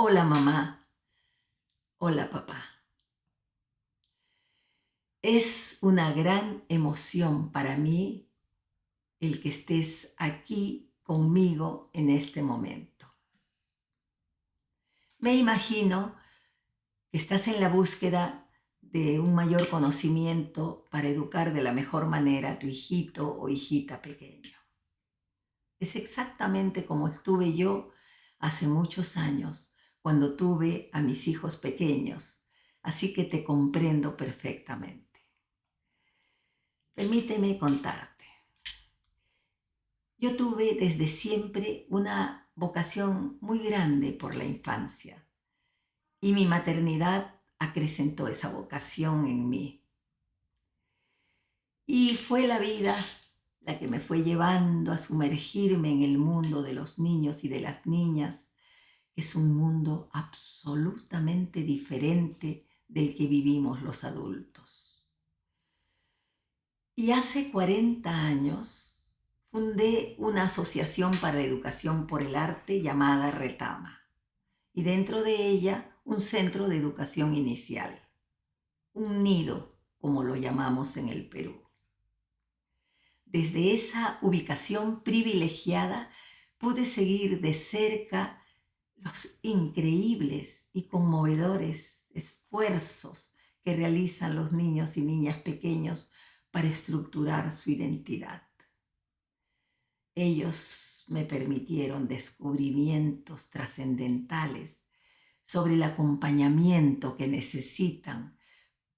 Hola mamá, hola papá. Es una gran emoción para mí el que estés aquí conmigo en este momento. Me imagino que estás en la búsqueda de un mayor conocimiento para educar de la mejor manera a tu hijito o hijita pequeño. Es exactamente como estuve yo hace muchos años cuando tuve a mis hijos pequeños, así que te comprendo perfectamente. Permíteme contarte. Yo tuve desde siempre una vocación muy grande por la infancia y mi maternidad acrecentó esa vocación en mí. Y fue la vida la que me fue llevando a sumergirme en el mundo de los niños y de las niñas, que es un mundo absolutamente diferente del que vivimos los adultos. Y hace 40 años fundé una asociación para la educación por el arte llamada Retama, y dentro de ella un centro de educación inicial, un nido, como lo llamamos en el Perú. Desde esa ubicación privilegiada pude seguir de cerca los increíbles y conmovedores esfuerzos que realizan los niños y niñas pequeños para estructurar su identidad. Ellos me permitieron descubrimientos trascendentales sobre el acompañamiento que necesitan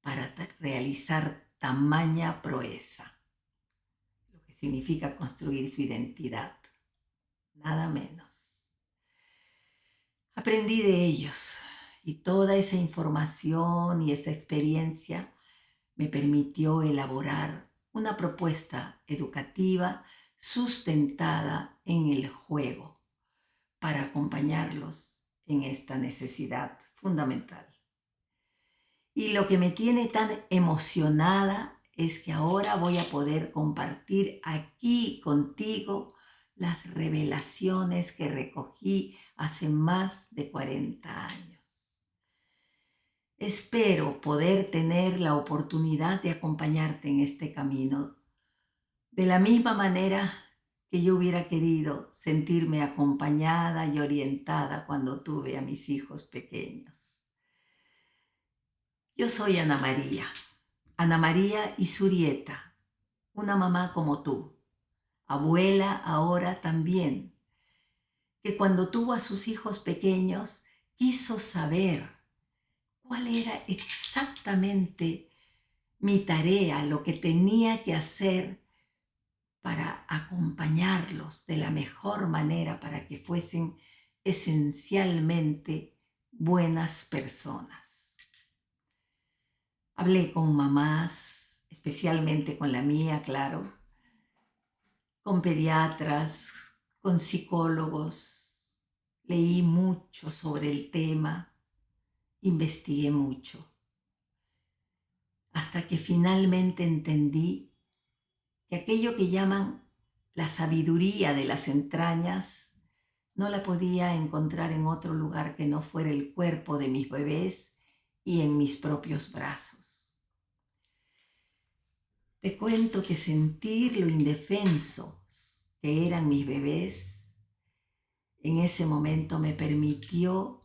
para realizar tamaña proeza, lo que significa construir su identidad, nada menos. Aprendí de ellos y toda esa información y esa experiencia me permitió elaborar una propuesta educativa sustentada en el juego para acompañarlos en esta necesidad fundamental. Y lo que me tiene tan emocionada es que ahora voy a poder compartir aquí contigo las revelaciones que recogí hace más de 40 años. Espero poder tener la oportunidad de acompañarte en este camino, de la misma manera que yo hubiera querido sentirme acompañada y orientada cuando tuve a mis hijos pequeños. Yo soy Ana María Isurieta, una mamá como tú, abuela ahora también, que cuando tuvo a sus hijos pequeños quiso saber cuál era exactamente mi tarea, lo que tenía que hacer para acompañarlos de la mejor manera para que fuesen esencialmente buenas personas. Hablé con mamás, especialmente con la mía, claro, con pediatras, con psicólogos, leí mucho sobre el tema, investigué mucho, hasta que finalmente entendí que aquello que llaman la sabiduría de las entrañas no la podía encontrar en otro lugar que no fuera el cuerpo de mis bebés y en mis propios brazos. Te cuento que sentir lo indefensos que eran mis bebés en ese momento me permitió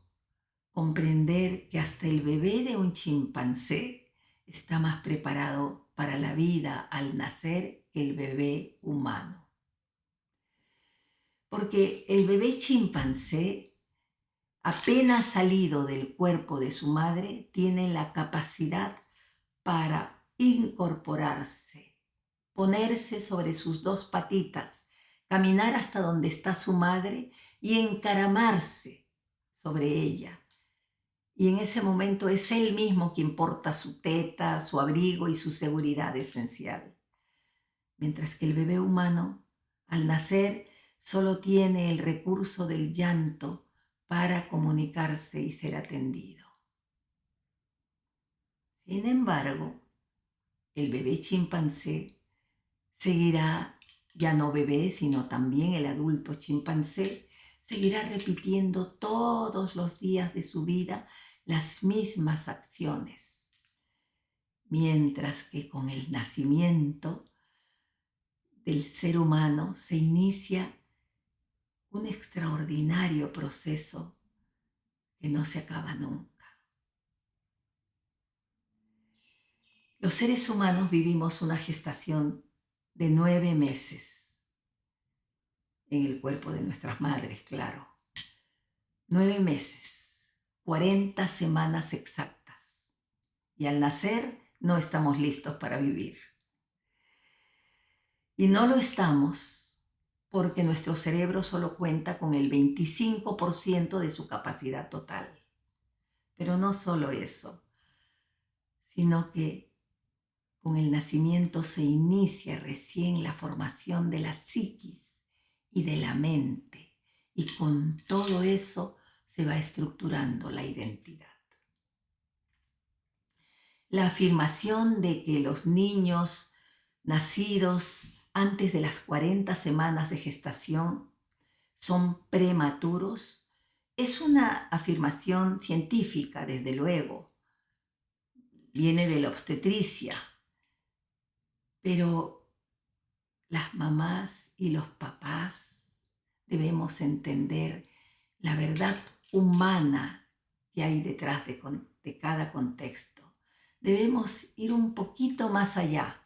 comprender que hasta el bebé de un chimpancé está más preparado para la vida al nacer que el bebé humano. Porque el bebé chimpancé, apenas salido del cuerpo de su madre, tiene la capacidad para incorporarse, ponerse sobre sus dos patitas, caminar hasta donde está su madre y encaramarse sobre ella. Y en ese momento es él mismo quien porta su teta, su abrigo y su seguridad esencial. Mientras que el bebé humano, al nacer, solo tiene el recurso del llanto para comunicarse y ser atendido. Sin embargo, el bebé chimpancé seguirá, ya no bebé, sino también el adulto chimpancé, seguirá repitiendo todos los días de su vida las mismas acciones, mientras que con el nacimiento del ser humano se inicia un extraordinario proceso que no se acaba nunca. Los seres humanos vivimos una gestación de 9 meses en el cuerpo de nuestras madres, claro. 9 meses, 40 semanas exactas. Y al nacer no estamos listos para vivir. Y no lo estamos porque nuestro cerebro solo cuenta con el 25% de su capacidad total. Pero no solo eso, sino que con el nacimiento se inicia recién la formación de la psiquis y de la mente. Y con todo eso se va estructurando la identidad. La afirmación de que los niños nacidos antes de las 40 semanas de gestación son prematuros es una afirmación científica, desde luego. Viene de la obstetricia, pero las mamás y los papás debemos entender la verdad humana que hay detrás de cada contexto. Debemos ir un poquito más allá,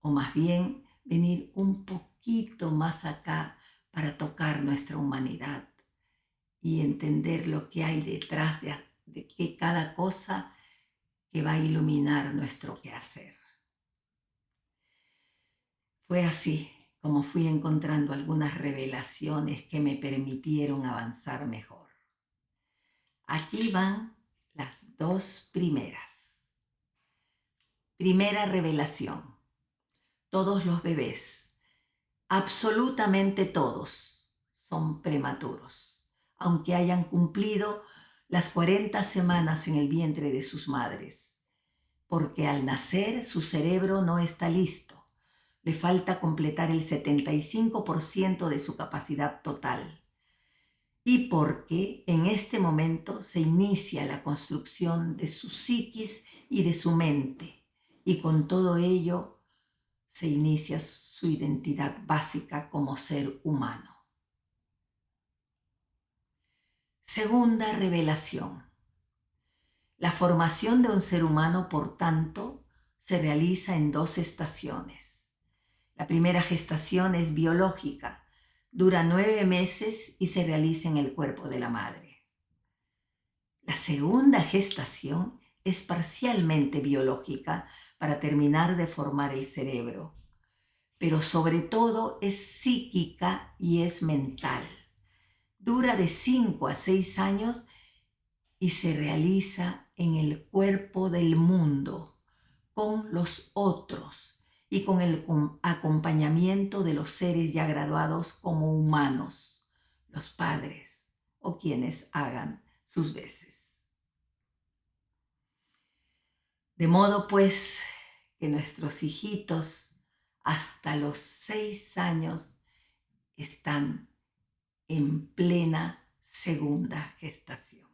o más bien venir un poquito más acá para tocar nuestra humanidad y entender lo que hay detrás de que cada cosa que va a iluminar nuestro quehacer. Fue así como fui encontrando algunas revelaciones que me permitieron avanzar mejor. Aquí van las 2 primeras. Primera revelación. Todos los bebés, absolutamente todos, son prematuros, aunque hayan cumplido las 40 semanas en el vientre de sus madres, porque al nacer su cerebro no está listo. Le falta completar el 75% de su capacidad total. Y porque en este momento se inicia la construcción de su psiquis y de su mente. Y con todo ello se inicia su identidad básica como ser humano. Segunda revelación. La formación de un ser humano, por tanto, se realiza en 2 estaciones. La primera gestación es biológica, dura 9 meses y se realiza en el cuerpo de la madre. La segunda gestación es parcialmente biológica para terminar de formar el cerebro, pero sobre todo es psíquica y es mental. Dura de 5 a 6 años y se realiza en el cuerpo del mundo, con los otros y con el acompañamiento de los seres ya graduados como humanos, los padres o quienes hagan sus veces. De modo pues que nuestros hijitos hasta los 6 años están en plena segunda gestación.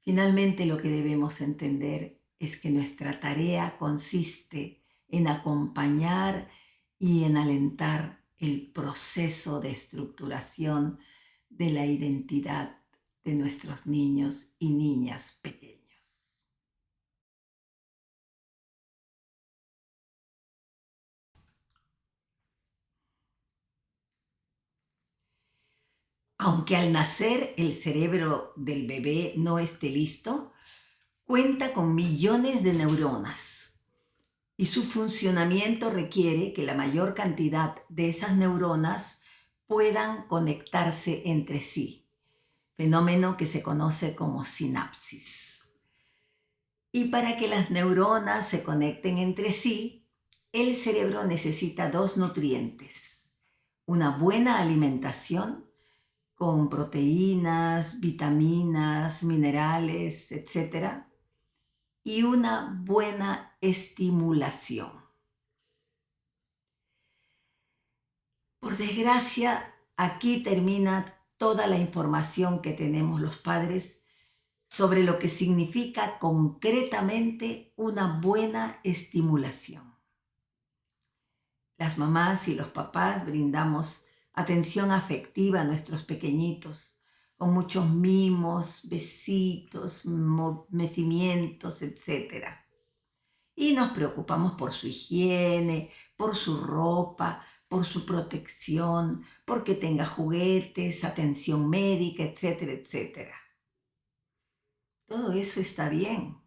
Finalmente, lo que debemos entender es que nuestra tarea consiste en acompañar y en alentar el proceso de estructuración de la identidad de nuestros niños y niñas pequeños. Aunque al nacer el cerebro del bebé no esté listo, cuenta con millones de neuronas y su funcionamiento requiere que la mayor cantidad de esas neuronas puedan conectarse entre sí, fenómeno que se conoce como sinapsis. Y para que las neuronas se conecten entre sí, el cerebro necesita 2 nutrientes: una buena alimentación con proteínas, vitaminas, minerales, etc., y una buena estimulación. Por desgracia, Aquí termina toda la información que tenemos los padres sobre lo que significa concretamente una buena estimulación. Las mamás y los papás brindamos atención afectiva a nuestros pequeñitos, con muchos mimos, besitos, mecimientos, etc. Y nos preocupamos por su higiene, por su ropa, por su protección, porque tenga juguetes, atención médica, etcétera, etcétera. Todo eso está bien,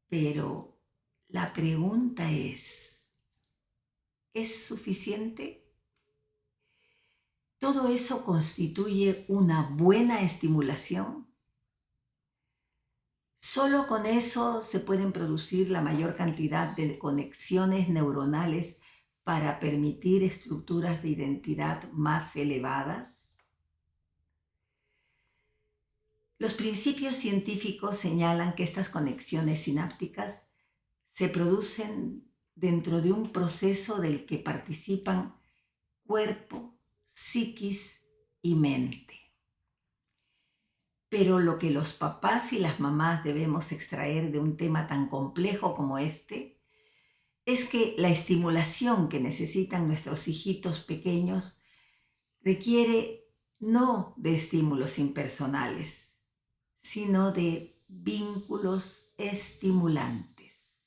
pero la pregunta ¿es suficiente? ¿Todo eso constituye una buena estimulación? Solo con eso se pueden producir la mayor cantidad de conexiones neuronales para permitir estructuras de identidad más elevadas. Los principios científicos señalan que estas conexiones sinápticas se producen dentro de un proceso del que participan cuerpo, psiquis y mente. Pero lo que los papás y las mamás debemos extraer de un tema tan complejo como este es que la estimulación que necesitan nuestros hijitos pequeños requiere no de estímulos impersonales, sino de vínculos estimulantes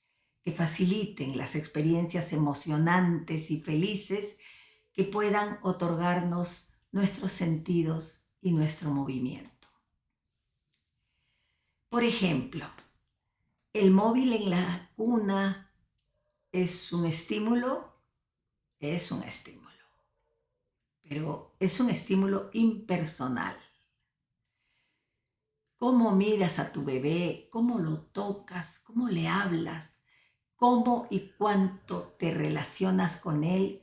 que faciliten las experiencias emocionantes y felices que puedan otorgarnos nuestros sentidos y nuestro movimiento. Por ejemplo, el móvil en la cuna es un estímulo, pero es un estímulo impersonal. Cómo miras a tu bebé, cómo lo tocas, cómo le hablas, cómo y cuánto te relacionas con él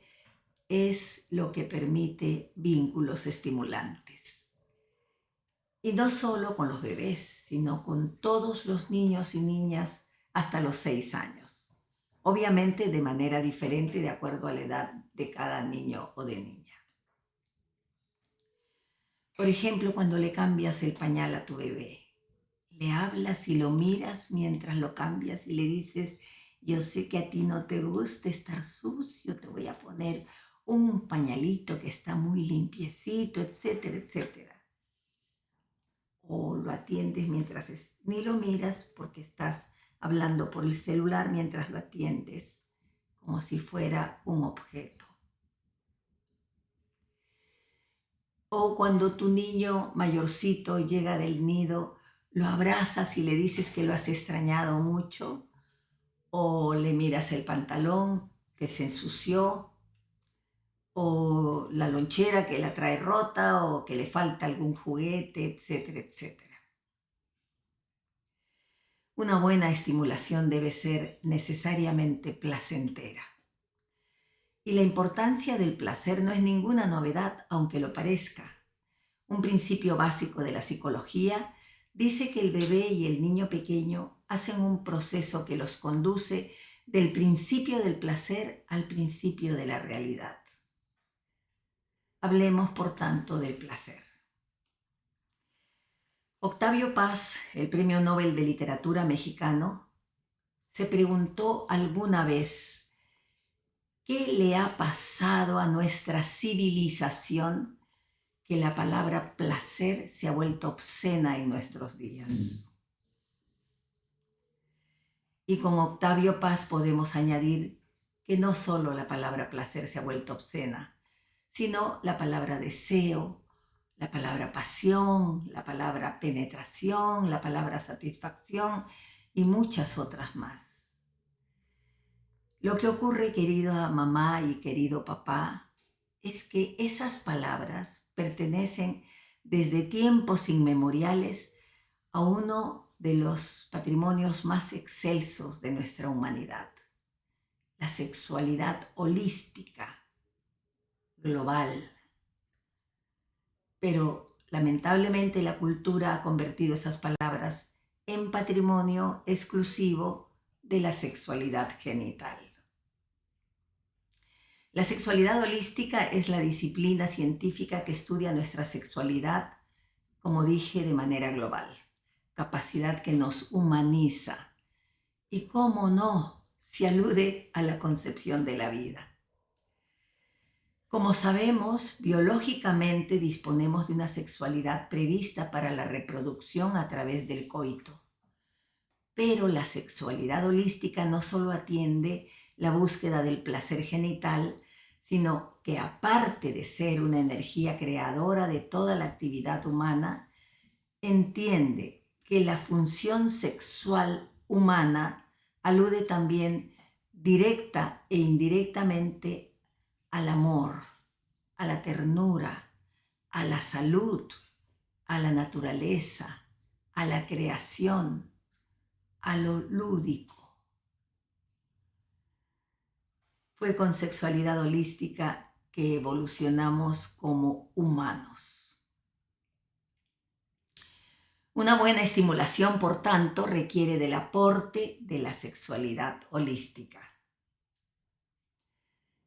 es lo que permite vínculos estimulantes. Y no solo con los bebés, sino con todos los niños y niñas hasta los 6 años. Obviamente de manera diferente de acuerdo a la edad de cada niño o de niña. Por ejemplo, cuando le cambias el pañal a tu bebé, le hablas y lo miras mientras lo cambias y le dices, yo sé que a ti no te gusta estar sucio, te voy a poner un pañalito que está muy limpiecito, etcétera, etcétera. O lo atiendes mientras ni lo miras porque estás hablando por el celular mientras lo atiendes, como si fuera un objeto. O cuando tu niño mayorcito llega del nido, lo abrazas y le dices que lo has extrañado mucho, o le miras el pantalón que se ensució, o la lonchera que la trae rota, o que le falta algún juguete, etcétera, etcétera. Una buena estimulación debe ser necesariamente placentera. Y la importancia del placer no es ninguna novedad, aunque lo parezca. Un principio básico de la psicología dice que el bebé y el niño pequeño hacen un proceso que los conduce del principio del placer al principio de la realidad. Hablemos, por tanto, del placer. Octavio Paz, el Premio Nobel de Literatura mexicano, se preguntó alguna vez, ¿qué le ha pasado a nuestra civilización que la palabra placer se ha vuelto obscena en nuestros días? Y con Octavio Paz podemos añadir que no solo la palabra placer se ha vuelto obscena, sino la palabra deseo, la palabra pasión, la palabra penetración, la palabra satisfacción y muchas otras más. Lo que ocurre, querida mamá y querido papá, es que esas palabras pertenecen desde tiempos inmemoriales a uno de los patrimonios más excelsos de nuestra humanidad, la sexualidad holística, global. Pero lamentablemente la cultura ha convertido esas palabras en patrimonio exclusivo de la sexualidad genital. La sexualidad holística es la disciplina científica que estudia nuestra sexualidad, como dije, de manera global, capacidad que nos humaniza. Y cómo no, si alude a la concepción de la vida. Como sabemos, biológicamente disponemos de una sexualidad prevista para la reproducción a través del coito. Pero la sexualidad holística no solo atiende la búsqueda del placer genital, sino que aparte de ser una energía creadora de toda la actividad humana, entiende que la función sexual humana alude también directa e indirectamente al amor, a la ternura, a la salud, a la naturaleza, a la creación, a lo lúdico. Fue con sexualidad holística que evolucionamos como humanos. Una buena estimulación, por tanto, requiere del aporte de la sexualidad holística.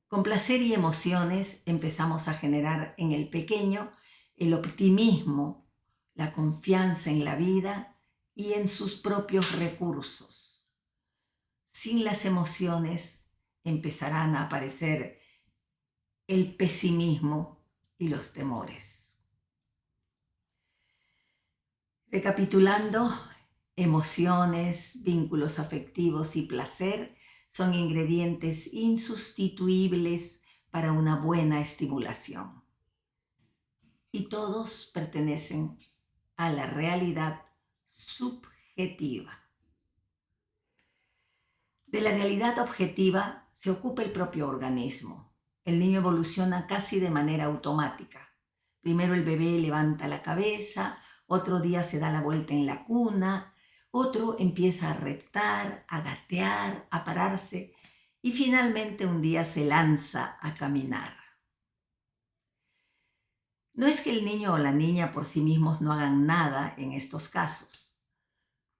Con placer y emociones empezamos a generar en el pequeño el optimismo, la confianza en la vida y en sus propios recursos. Sin las emociones empezarán a aparecer el pesimismo y los temores. Recapitulando, emociones, vínculos afectivos y placer son ingredientes insustituibles para una buena estimulación. Y todos pertenecen a la realidad subjetiva. De la realidad objetiva se ocupa el propio organismo. El niño evoluciona casi de manera automática. Primero el bebé levanta la cabeza, otro día se da la vuelta en la cuna, otro empieza a reptar, a gatear, a pararse y finalmente un día se lanza a caminar. No es que el niño o la niña por sí mismos no hagan nada en estos casos.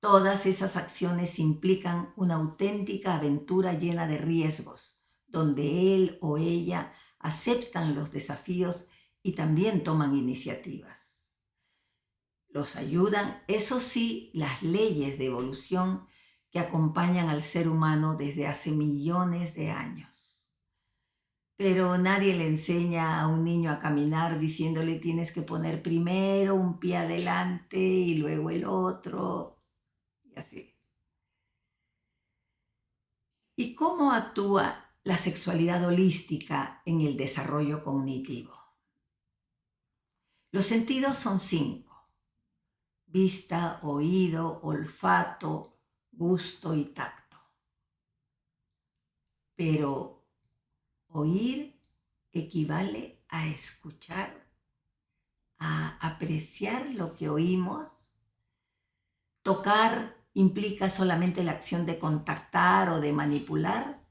Todas esas acciones implican una auténtica aventura llena de riesgos, donde él o ella aceptan los desafíos y también toman iniciativas. Los ayudan, eso sí, las leyes de evolución que acompañan al ser humano desde hace millones de años. Pero nadie le enseña a un niño a caminar diciéndole tienes que poner primero un pie adelante y luego el otro, y así. ¿Y cómo actúa la sexualidad holística en el desarrollo cognitivo? Los sentidos son 5. Vista, oído, olfato, gusto y tacto. Pero oír equivale a escuchar, a apreciar lo que oímos. Tocar implica solamente la acción de contactar o de manipular,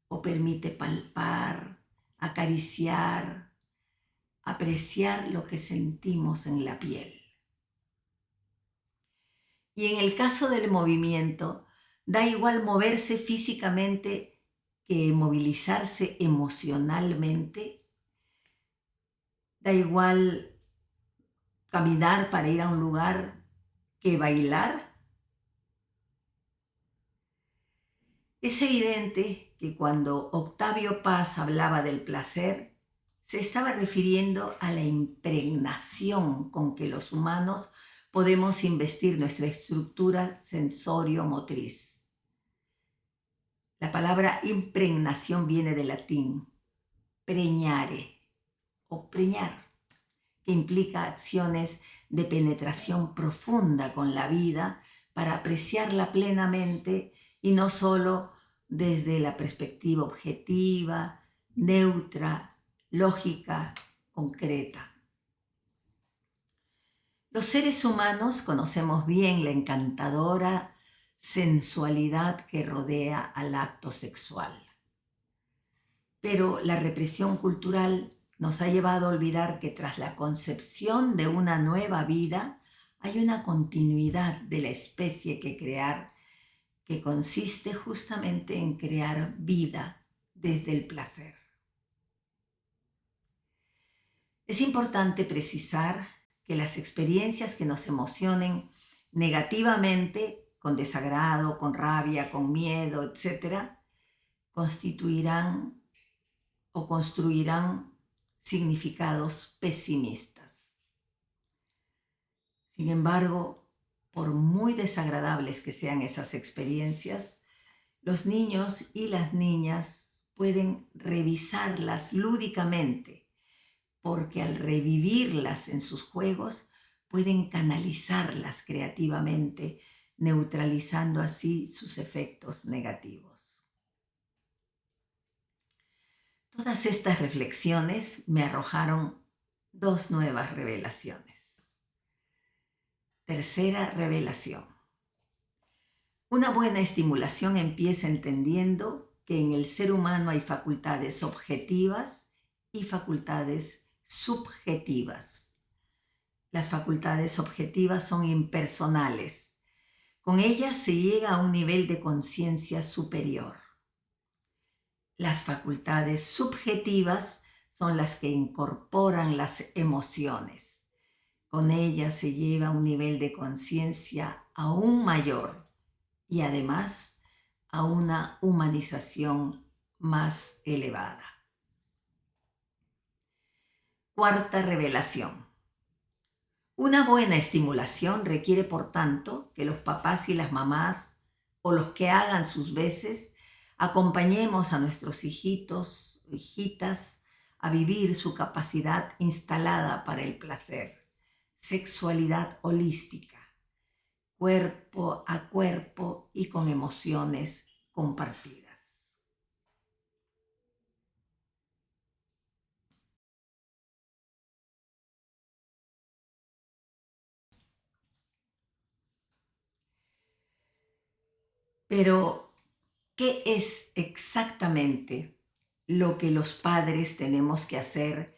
o permite palpar, acariciar, apreciar lo que sentimos en la piel. Y en el caso del movimiento, da igual moverse físicamente que movilizarse emocionalmente. Da igual caminar para ir a un lugar que bailar. Es evidente que cuando Octavio Paz hablaba del placer, se estaba refiriendo a la impregnación con que los humanos podemos investir nuestra estructura sensorio-motriz. La palabra impregnación viene del latín preñare o preñar, que implica acciones de penetración profunda con la vida para apreciarla plenamente y no solo desde la perspectiva objetiva, neutra, lógica, concreta. Los seres humanos conocemos bien la encantadora sensualidad que rodea al acto sexual. Pero la represión cultural nos ha llevado a olvidar que tras la concepción de una nueva vida hay una continuidad de la especie que crear, que consiste justamente en crear vida desde el placer. Es importante precisar que las experiencias que nos emocionen negativamente, con desagrado, con rabia, con miedo, etc., constituirán o construirán significados pesimistas. Sin embargo, por muy desagradables que sean esas experiencias, los niños y las niñas pueden revisarlas lúdicamente, porque al revivirlas en sus juegos pueden canalizarlas creativamente, neutralizando así sus efectos negativos. Todas estas reflexiones me arrojaron dos nuevas revelaciones. Tercera revelación. Una buena estimulación empieza entendiendo que en el ser humano hay facultades objetivas y facultades subjetivas. Las facultades objetivas son impersonales. Con ellas se llega a un nivel de conciencia superior. Las facultades subjetivas son las que incorporan las emociones. Con ellas se lleva a un nivel de conciencia aún mayor y además a una humanización más elevada. Cuarta revelación. Una buena estimulación requiere, por tanto, que los papás y las mamás, o los que hagan sus veces, acompañemos a nuestros hijitos o hijitas a vivir su capacidad instalada para el placer, sexualidad holística, cuerpo a cuerpo y con emociones compartidas. Pero, ¿qué es exactamente lo que los padres tenemos que hacer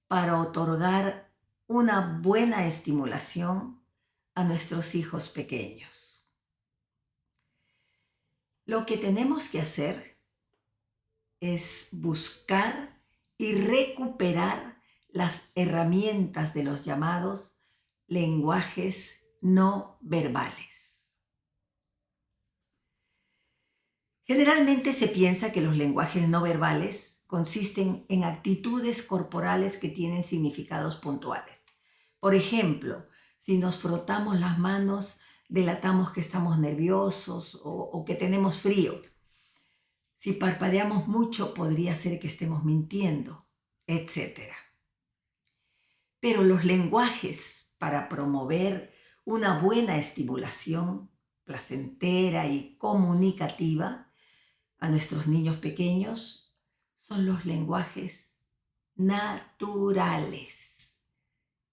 para otorgar una buena estimulación a nuestros hijos pequeños? Lo que tenemos que hacer es buscar y recuperar las herramientas de los llamados lenguajes no verbales. Generalmente se piensa que los lenguajes no verbales consisten en actitudes corporales que tienen significados puntuales. Por ejemplo, si nos frotamos las manos, delatamos que estamos nerviosos o que tenemos frío. Si parpadeamos mucho, podría ser que estemos mintiendo, etc. Pero los lenguajes para promover una buena estimulación placentera y comunicativa a nuestros niños pequeños son los lenguajes naturales,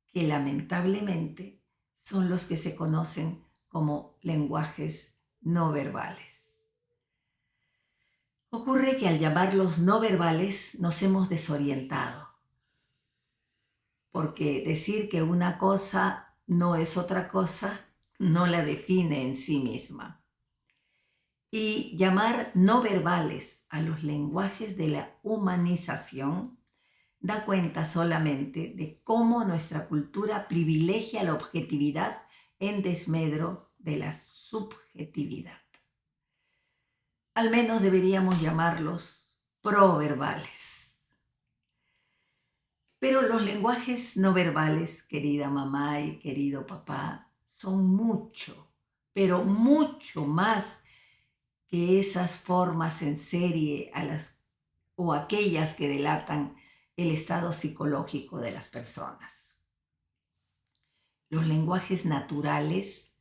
que lamentablemente son los que se conocen como lenguajes no verbales. Ocurre que al llamarlos no verbales nos hemos desorientado, porque decir que una cosa no es otra cosa no la define en sí misma. Y llamar no verbales a los lenguajes de la humanización da cuenta solamente de cómo nuestra cultura privilegia la objetividad en desmedro de la subjetividad. Al menos deberíamos llamarlos proverbales. Pero los lenguajes no verbales, querida mamá y querido papá, son mucho, pero mucho más que esas formas en serie o aquellas que delatan el estado psicológico de las personas. Los lenguajes naturales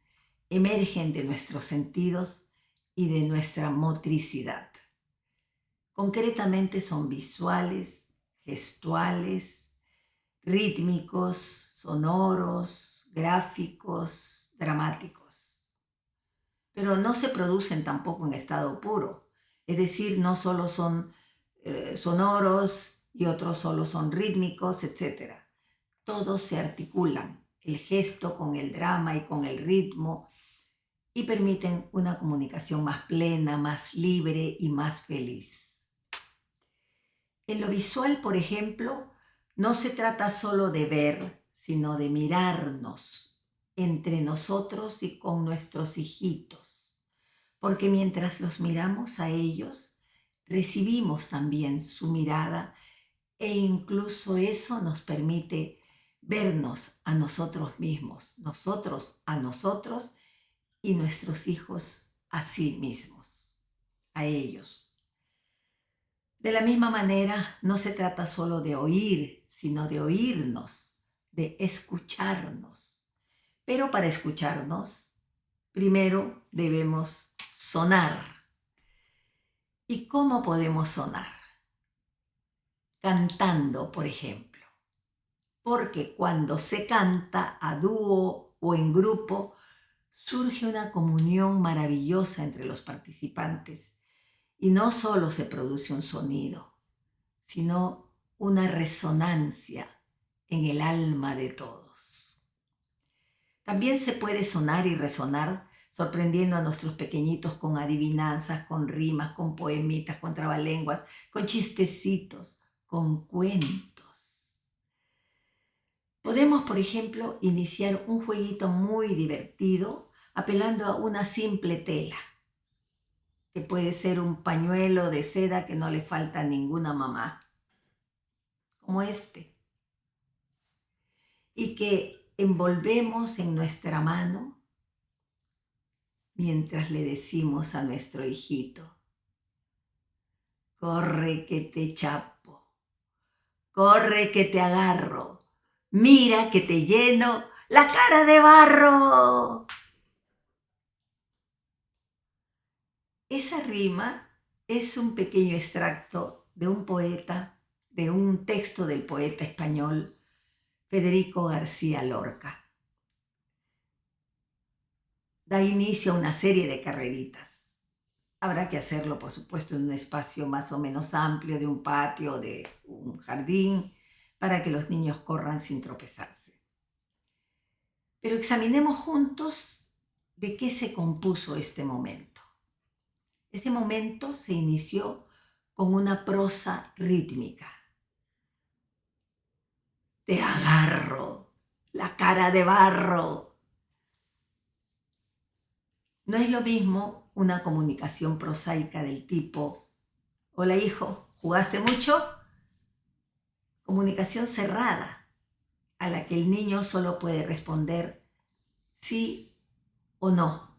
emergen de nuestros sentidos y de nuestra motricidad. Concretamente son visuales, gestuales, rítmicos, sonoros, gráficos, dramáticos. Pero no se producen tampoco en estado puro. Es decir, no solo son sonoros y otros solo son rítmicos, etc. Todos se articulan, el gesto con el drama y con el ritmo, y permiten una comunicación más plena, más libre y más feliz. En lo visual, por ejemplo, No se trata solo de ver, sino de mirarnos entre nosotros y con nuestros hijitos, porque mientras los miramos a ellos, recibimos también su mirada e incluso eso nos permite vernos a nosotros mismos, nosotros a nosotros y nuestros hijos a sí mismos, a ellos. De la misma manera, no se trata solo de oír, sino de oírnos, de escucharnos. Pero para escucharnos, primero debemos sonar. ¿Y cómo podemos sonar? Cantando, por ejemplo. Porque cuando se canta a dúo o en grupo, surge una comunión maravillosa entre los participantes y no solo se produce un sonido, sino una resonancia en el alma de todos. También se puede sonar y resonar sorprendiendo a nuestros pequeñitos con adivinanzas, con rimas, con poemitas, con trabalenguas, con chistecitos, con cuentos. Podemos, por ejemplo, iniciar un jueguito muy divertido apelando a una simple tela, que puede ser un pañuelo de seda que no le falta a ninguna mamá, como este, y que envolvemos en nuestra mano mientras le decimos a nuestro hijito: corre que te chapo, corre que te agarro, mira que te lleno la cara de barro. Esa rima es un pequeño extracto de un poeta, de un texto del poeta español Federico García Lorca. Da inicio a una serie de carreritas. Habrá que hacerlo, por supuesto, en un espacio más o menos amplio de un patio, de un jardín, para que los niños corran sin tropezarse. Pero examinemos juntos de qué se compuso este momento. Este momento se inició con una prosa rítmica. Te agarro, la cara de barro. No es lo mismo una comunicación prosaica del tipo: hola hijo, ¿jugaste mucho? Comunicación cerrada, a la que el niño solo puede responder sí o no.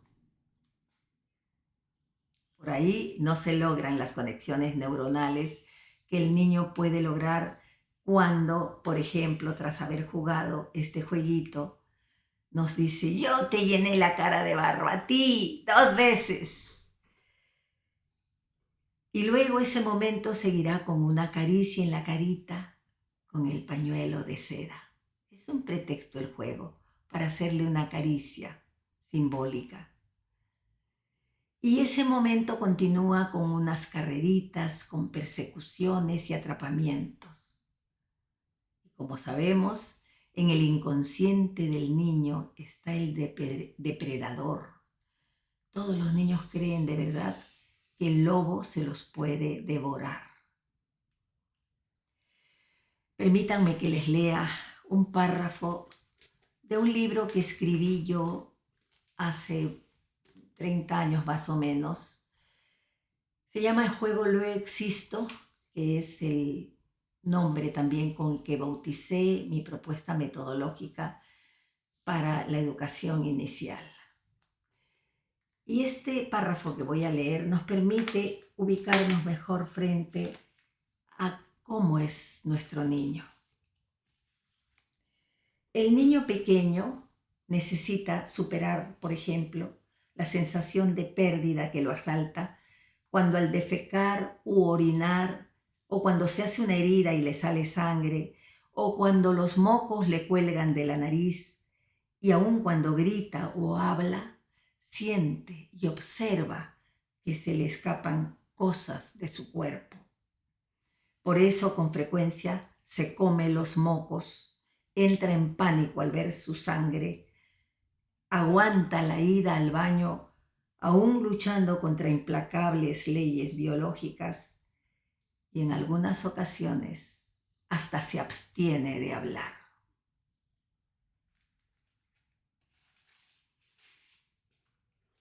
Por ahí no se logran las conexiones neuronales que el niño puede lograr cuando, por ejemplo, tras haber jugado este jueguito, nos dice: yo te llené la cara de barro a ti 2 veces. Y luego ese momento seguirá con una caricia en la carita, con el pañuelo de seda. Es un pretexto el juego para hacerle una caricia simbólica. Y ese momento continúa con unas carreritas, con persecuciones y atrapamientos. Y como sabemos, en el inconsciente del niño está el depredador. Todos los niños creen de verdad que el lobo se los puede devorar. Permítanme que les lea un párrafo de un libro que escribí yo hace 30 años más o menos. Se llama El juego Luego Existo, que es el nombre también con que bauticé mi propuesta metodológica para la educación inicial. Y este párrafo que voy a leer nos permite ubicarnos mejor frente a cómo es nuestro niño. El niño pequeño necesita superar, por ejemplo, la sensación de pérdida que lo asalta cuando al defecar u orinar, o cuando se hace una herida y le sale sangre, o cuando los mocos le cuelgan de la nariz, y aun cuando grita o habla, siente y observa que se le escapan cosas de su cuerpo. Por eso con frecuencia se come los mocos, entra en pánico al ver su sangre, aguanta la ida al baño, aún luchando contra implacables leyes biológicas, y en algunas ocasiones hasta se abstiene de hablar.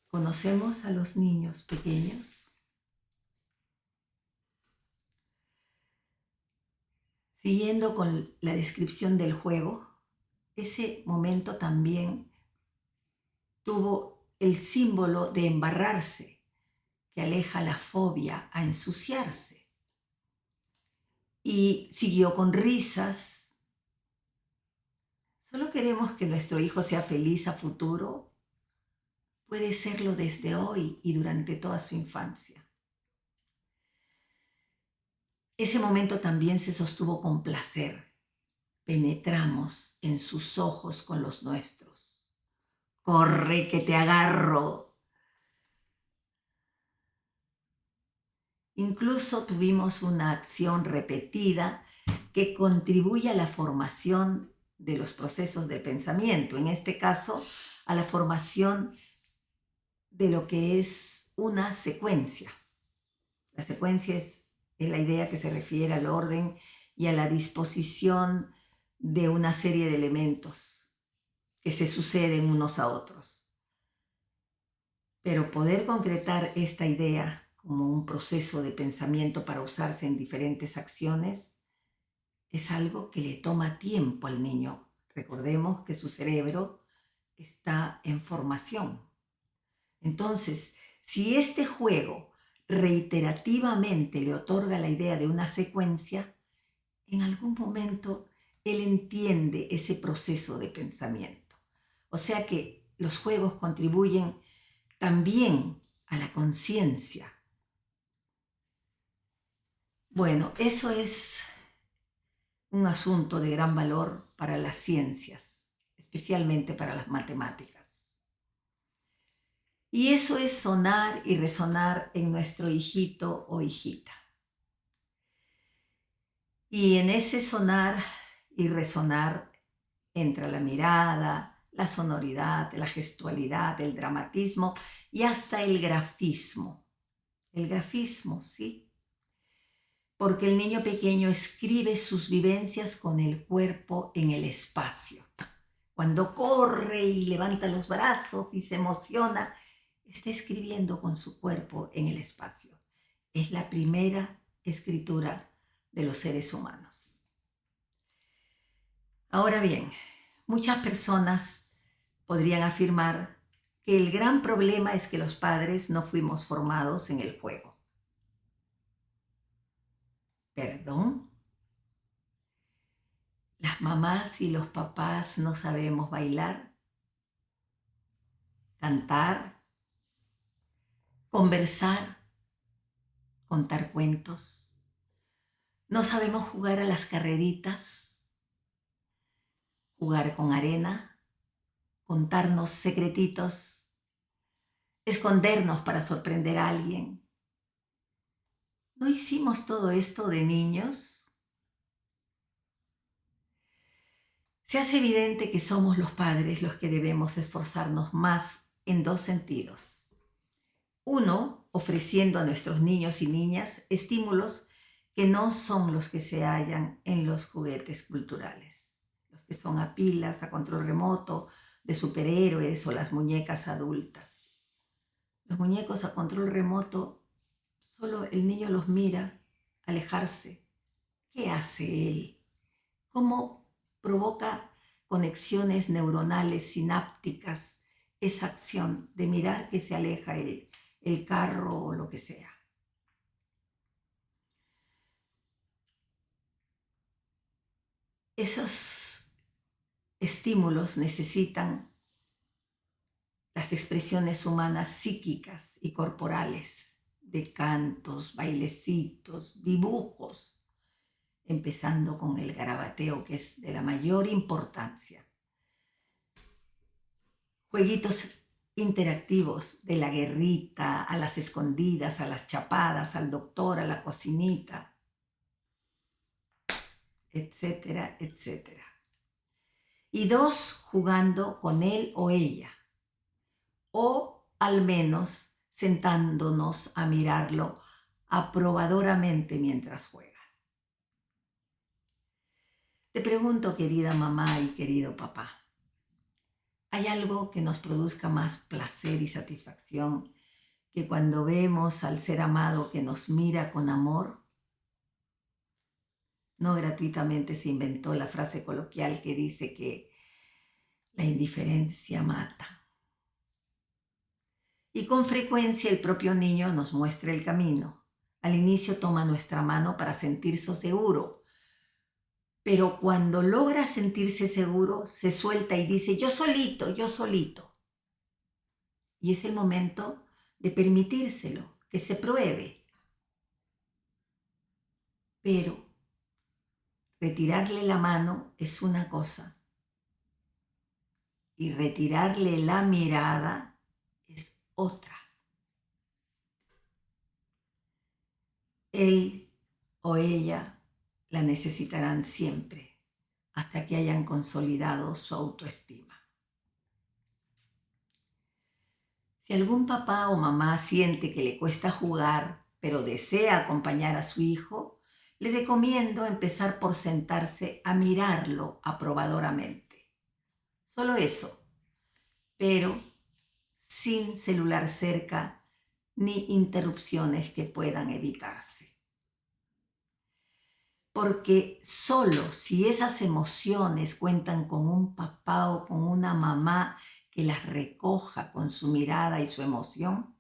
¿Conocemos a los niños pequeños? Siguiendo con la descripción del juego, ese momento también tuvo el símbolo de embarrarse, que aleja la fobia a ensuciarse. Y siguió con risas. ¿Solo queremos que nuestro hijo sea feliz a futuro? Puede serlo desde hoy y durante toda su infancia. Ese momento también se sostuvo con placer. Penetramos en sus ojos con los nuestros. ¡Corre que te agarro! Incluso tuvimos una acción repetida que contribuye a la formación de los procesos del pensamiento, en este caso, a la formación de lo que es una secuencia. La secuencia es la idea que se refiere al orden y a la disposición de una serie de elementos que se suceden unos a otros. Pero poder concretar esta idea como un proceso de pensamiento para usarse en diferentes acciones es algo que le toma tiempo al niño. Recordemos que su cerebro está en formación. Entonces, si este juego reiterativamente le otorga la idea de una secuencia, en algún momento él entiende ese proceso de pensamiento. O sea que los juegos contribuyen también a la conciencia. Bueno, eso es un asunto de gran valor para las ciencias, especialmente para las matemáticas. Y eso es sonar y resonar en nuestro hijito o hijita. Y en ese sonar y resonar entra la mirada, la sonoridad, la gestualidad, el dramatismo y hasta el grafismo. El grafismo, ¿sí? Porque el niño pequeño escribe sus vivencias con el cuerpo en el espacio. Cuando corre y levanta los brazos y se emociona, está escribiendo con su cuerpo en el espacio. Es la primera escritura de los seres humanos. Ahora bien, muchas personas podrían afirmar que el gran problema es que los padres no fuimos formados en el juego. ¿Perdón? ¿Las mamás y los papás no sabemos bailar, cantar, conversar, contar cuentos? ¿No sabemos jugar a las carreritas, jugar con arena, contarnos secretitos, escondernos para sorprender a alguien? ¿No hicimos todo esto de niños? Se hace evidente que somos los padres los que debemos esforzarnos más en dos sentidos. Uno, ofreciendo a nuestros niños y niñas estímulos que no son los que se hallan en los juguetes culturales, los que son a pilas, a control remoto, de superhéroes o las muñecas adultas. Los muñecos a control remoto, solo el niño los mira alejarse. ¿Qué hace él? ¿Cómo provoca conexiones neuronales sinápticas esa acción de mirar que se aleja el carro o lo que sea? Esos estímulos necesitan las expresiones humanas psíquicas y corporales de cantos, bailecitos, dibujos, empezando con el garabateo, que es de la mayor importancia. Jueguitos interactivos de la guerrita, a las escondidas, a las chapadas, al doctor, a la cocinita, etcétera, etcétera. Y dos, jugando con él o ella, o al menos sentándonos a mirarlo aprobadoramente mientras juega. Te pregunto, querida mamá y querido papá, ¿hay algo que nos produzca más placer y satisfacción que cuando vemos al ser amado que nos mira con amor? No gratuitamente se inventó la frase coloquial que dice que la indiferencia mata. Y con frecuencia el propio niño nos muestra el camino. Al inicio toma nuestra mano para sentirse seguro, pero cuando logra sentirse seguro, se suelta y dice, yo solito, yo solito. Y es el momento de permitírselo, que se pruebe. Pero retirarle la mano es una cosa y retirarle la mirada es otra. Él o ella la necesitarán siempre hasta que hayan consolidado su autoestima. Si algún papá o mamá siente que le cuesta jugar, pero desea acompañar a su hijo, le recomiendo empezar por sentarse a mirarlo aprobadoramente. Solo eso, pero sin celular cerca ni interrupciones que puedan evitarse. Porque solo si esas emociones cuentan con un papá o con una mamá que las recoja con su mirada y su emoción,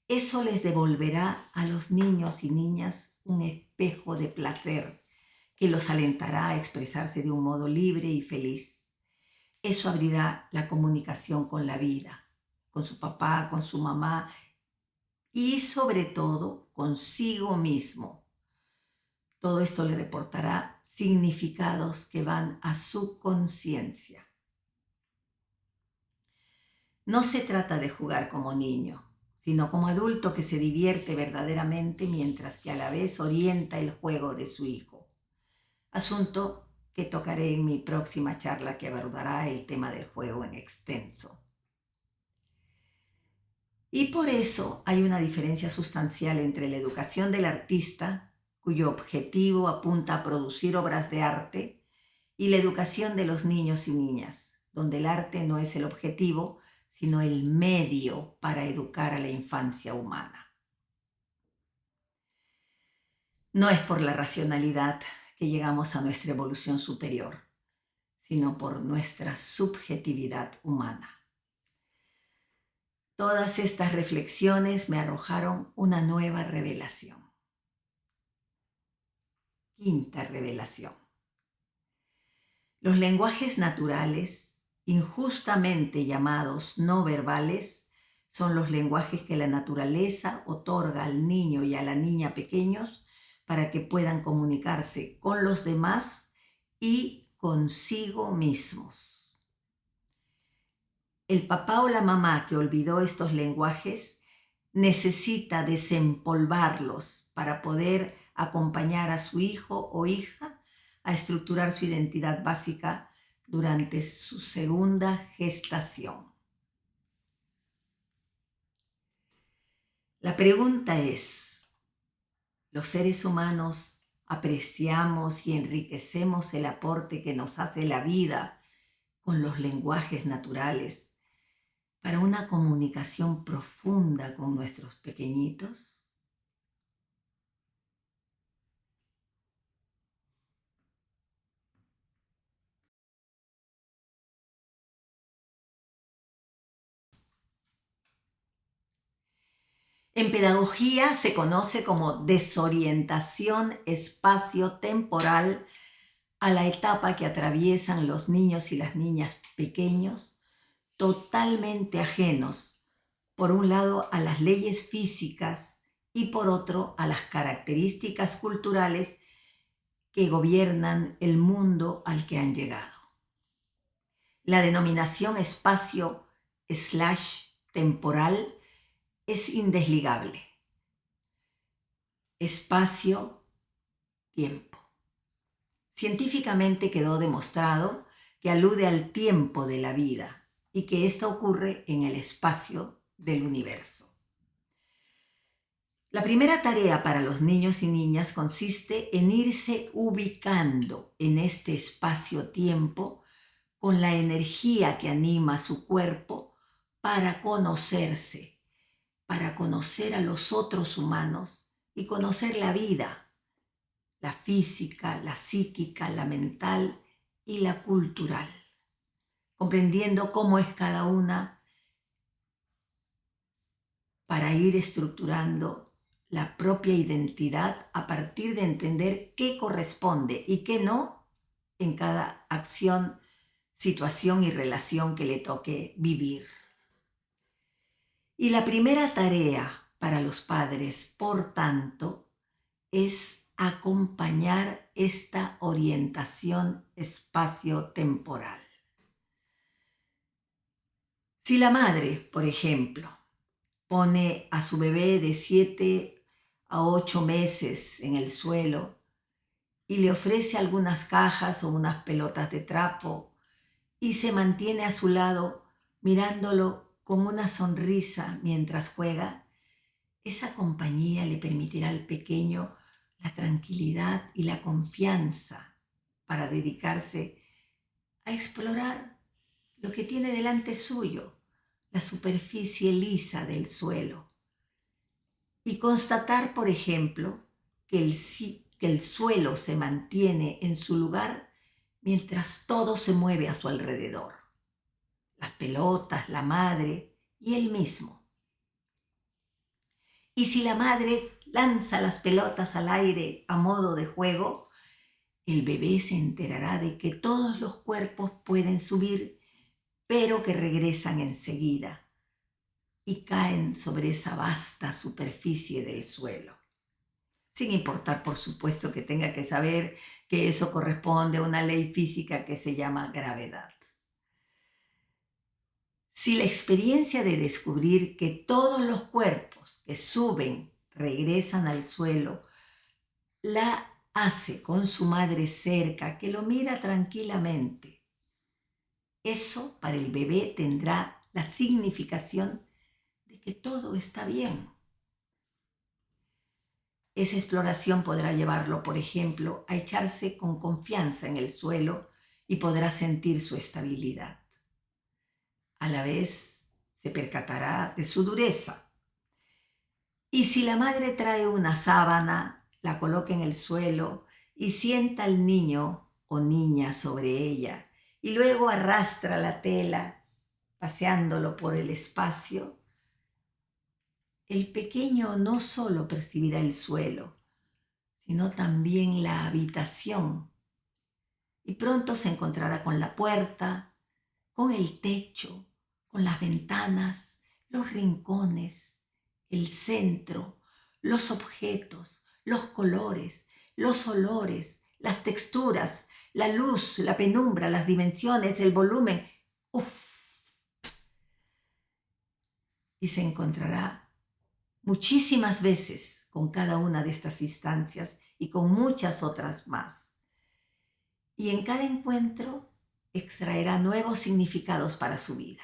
eso les devolverá a los niños y niñas un espejo de placer que los alentará a expresarse de un modo libre y feliz. Eso abrirá la comunicación con la vida, con su papá, con su mamá y sobre todo consigo mismo. Todo esto le reportará significados que van a su conciencia. No se trata de jugar como niño, sino como adulto que se divierte verdaderamente mientras que a la vez orienta el juego de su hijo. Asunto que tocaré en mi próxima charla que abordará el tema del juego en extenso. Y por eso hay una diferencia sustancial entre la educación del artista, cuyo objetivo apunta a producir obras de arte, y la educación de los niños y niñas, donde el arte no es el objetivo, sino el medio para educar a la infancia humana. No es por la racionalidad que llegamos a nuestra evolución superior, sino por nuestra subjetividad humana. Todas estas reflexiones me arrojaron una nueva revelación. Quinta revelación. Los lenguajes naturales, injustamente llamados no verbales, son los lenguajes que la naturaleza otorga al niño y a la niña pequeños para que puedan comunicarse con los demás y consigo mismos. El papá o la mamá que olvidó estos lenguajes necesita desempolvarlos para poder acompañar a su hijo o hija a estructurar su identidad básica durante su segunda gestación. La pregunta es, ¿los seres humanos apreciamos y enriquecemos el aporte que nos hace la vida con los lenguajes naturales para una comunicación profunda con nuestros pequeñitos? En pedagogía se conoce como desorientación espacio-temporal a la etapa que atraviesan los niños y las niñas pequeños, totalmente ajenos, por un lado a las leyes físicas y por otro a las características culturales que gobiernan el mundo al que han llegado. La denominación espacio/temporal es indesligable. Espacio-tiempo. Científicamente quedó demostrado que alude al tiempo de la vida y que esto ocurre en el espacio del universo. La primera tarea para los niños y niñas consiste en irse ubicando en este espacio-tiempo con la energía que anima su cuerpo para conocerse, para conocer a los otros humanos y conocer la vida, la física, la psíquica, la mental y la cultural, comprendiendo cómo es cada una para ir estructurando la propia identidad a partir de entender qué corresponde y qué no en cada acción, situación y relación que le toque vivir. Y la primera tarea para los padres, por tanto, es acompañar esta orientación espacio-temporal. Si la madre, por ejemplo, pone a su bebé de 7 a 8 meses en el suelo y le ofrece algunas cajas o unas pelotas de trapo y se mantiene a su lado mirándolo con una sonrisa mientras juega, esa compañía le permitirá al pequeño la tranquilidad y la confianza para dedicarse a explorar lo que tiene delante suyo, la superficie lisa del suelo, y constatar, por ejemplo, que el suelo se mantiene en su lugar mientras todo se mueve a su alrededor, las pelotas, la madre y él mismo. Y si la madre lanza las pelotas al aire a modo de juego, el bebé se enterará de que todos los cuerpos pueden subir, pero que regresan enseguida y caen sobre esa vasta superficie del suelo. Sin importar, por supuesto, que tenga que saber que eso corresponde a una ley física que se llama gravedad. Si la experiencia de descubrir que todos los cuerpos que suben regresan al suelo la hace con su madre cerca, que lo mira tranquilamente, eso para el bebé tendrá la significación de que todo está bien. Esa exploración podrá llevarlo, por ejemplo, a echarse con confianza en el suelo y podrá sentir su estabilidad. A la vez se percatará de su dureza. Y si la madre trae una sábana, la coloca en el suelo y sienta al niño o niña sobre ella y luego arrastra la tela paseándolo por el espacio, el pequeño no solo percibirá el suelo, sino también la habitación. Y pronto se encontrará con la puerta, con el techo, con las ventanas, los rincones, el centro, los objetos, los colores, los olores, las texturas, la luz, la penumbra, las dimensiones, el volumen. ¡Uf! Y se encontrará muchísimas veces con cada una de estas instancias y con muchas otras más. Y en cada encuentro extraerá nuevos significados para su vida.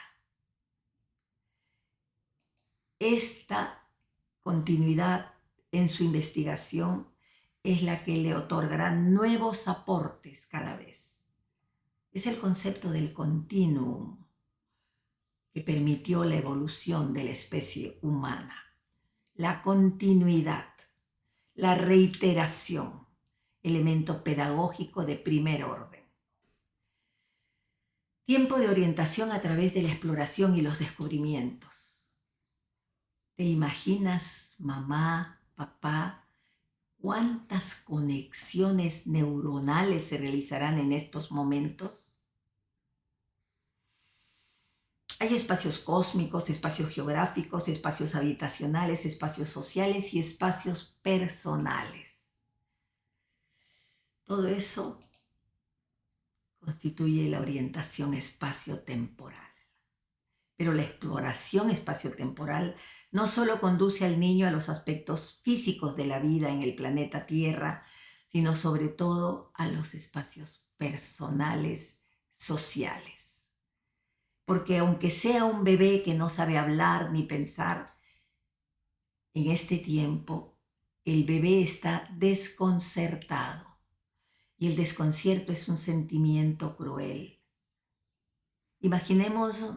Esta continuidad en su investigación es la que le otorgará nuevos aportes cada vez. Es el concepto del continuum que permitió la evolución de la especie humana. La continuidad, la reiteración, elemento pedagógico de primer orden. Tiempo de orientación a través de la exploración y los descubrimientos. ¿Te imaginas, mamá, papá, cuántas conexiones neuronales se realizarán en estos momentos? Hay espacios cósmicos, espacios geográficos, espacios habitacionales, espacios sociales y espacios personales. Todo eso constituye la orientación espacio-temporal. Pero la exploración espacio-temporal no solo conduce al niño a los aspectos físicos de la vida en el planeta Tierra, sino sobre todo a los espacios personales, sociales. Porque aunque sea un bebé que no sabe hablar ni pensar, En este tiempo, el bebé está desconcertado y el desconcierto es un sentimiento cruel. Imaginémonos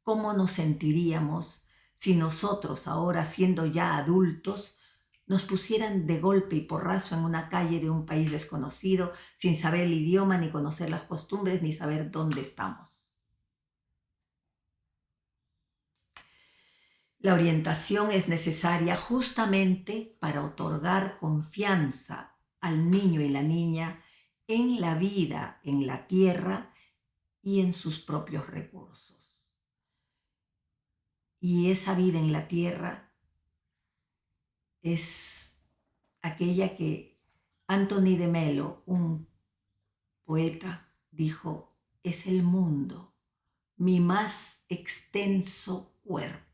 cómo nos sentiríamos si nosotros, ahora siendo ya adultos, nos pusieran de golpe y porrazo en una calle de un país desconocido, sin saber el idioma, ni conocer las costumbres, ni saber dónde estamos. La orientación es necesaria justamente para otorgar confianza al niño y la niña en la vida, en la tierra y en sus propios recursos. Y esa vida en la tierra es aquella que Anthony de Melo, un poeta, dijo: es el mundo, mi más extenso cuerpo.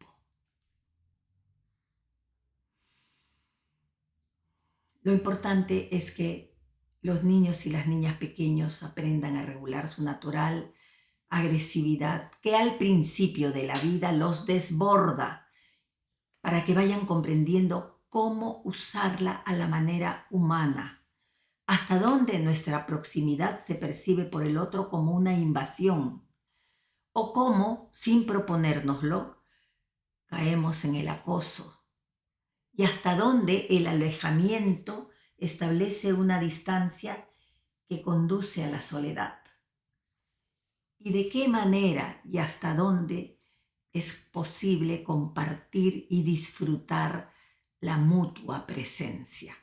Lo importante es que los niños y las niñas pequeños aprendan a regular su natural agresividad, que al principio de la vida los desborda, para que vayan comprendiendo cómo usarla a la manera humana, hasta dónde nuestra proximidad se percibe por el otro como una invasión, o cómo, sin proponérnoslo, caemos en el acoso, y hasta dónde el alejamiento establece una distancia que conduce a la soledad. Y de qué manera y hasta dónde es posible compartir y disfrutar la mutua presencia.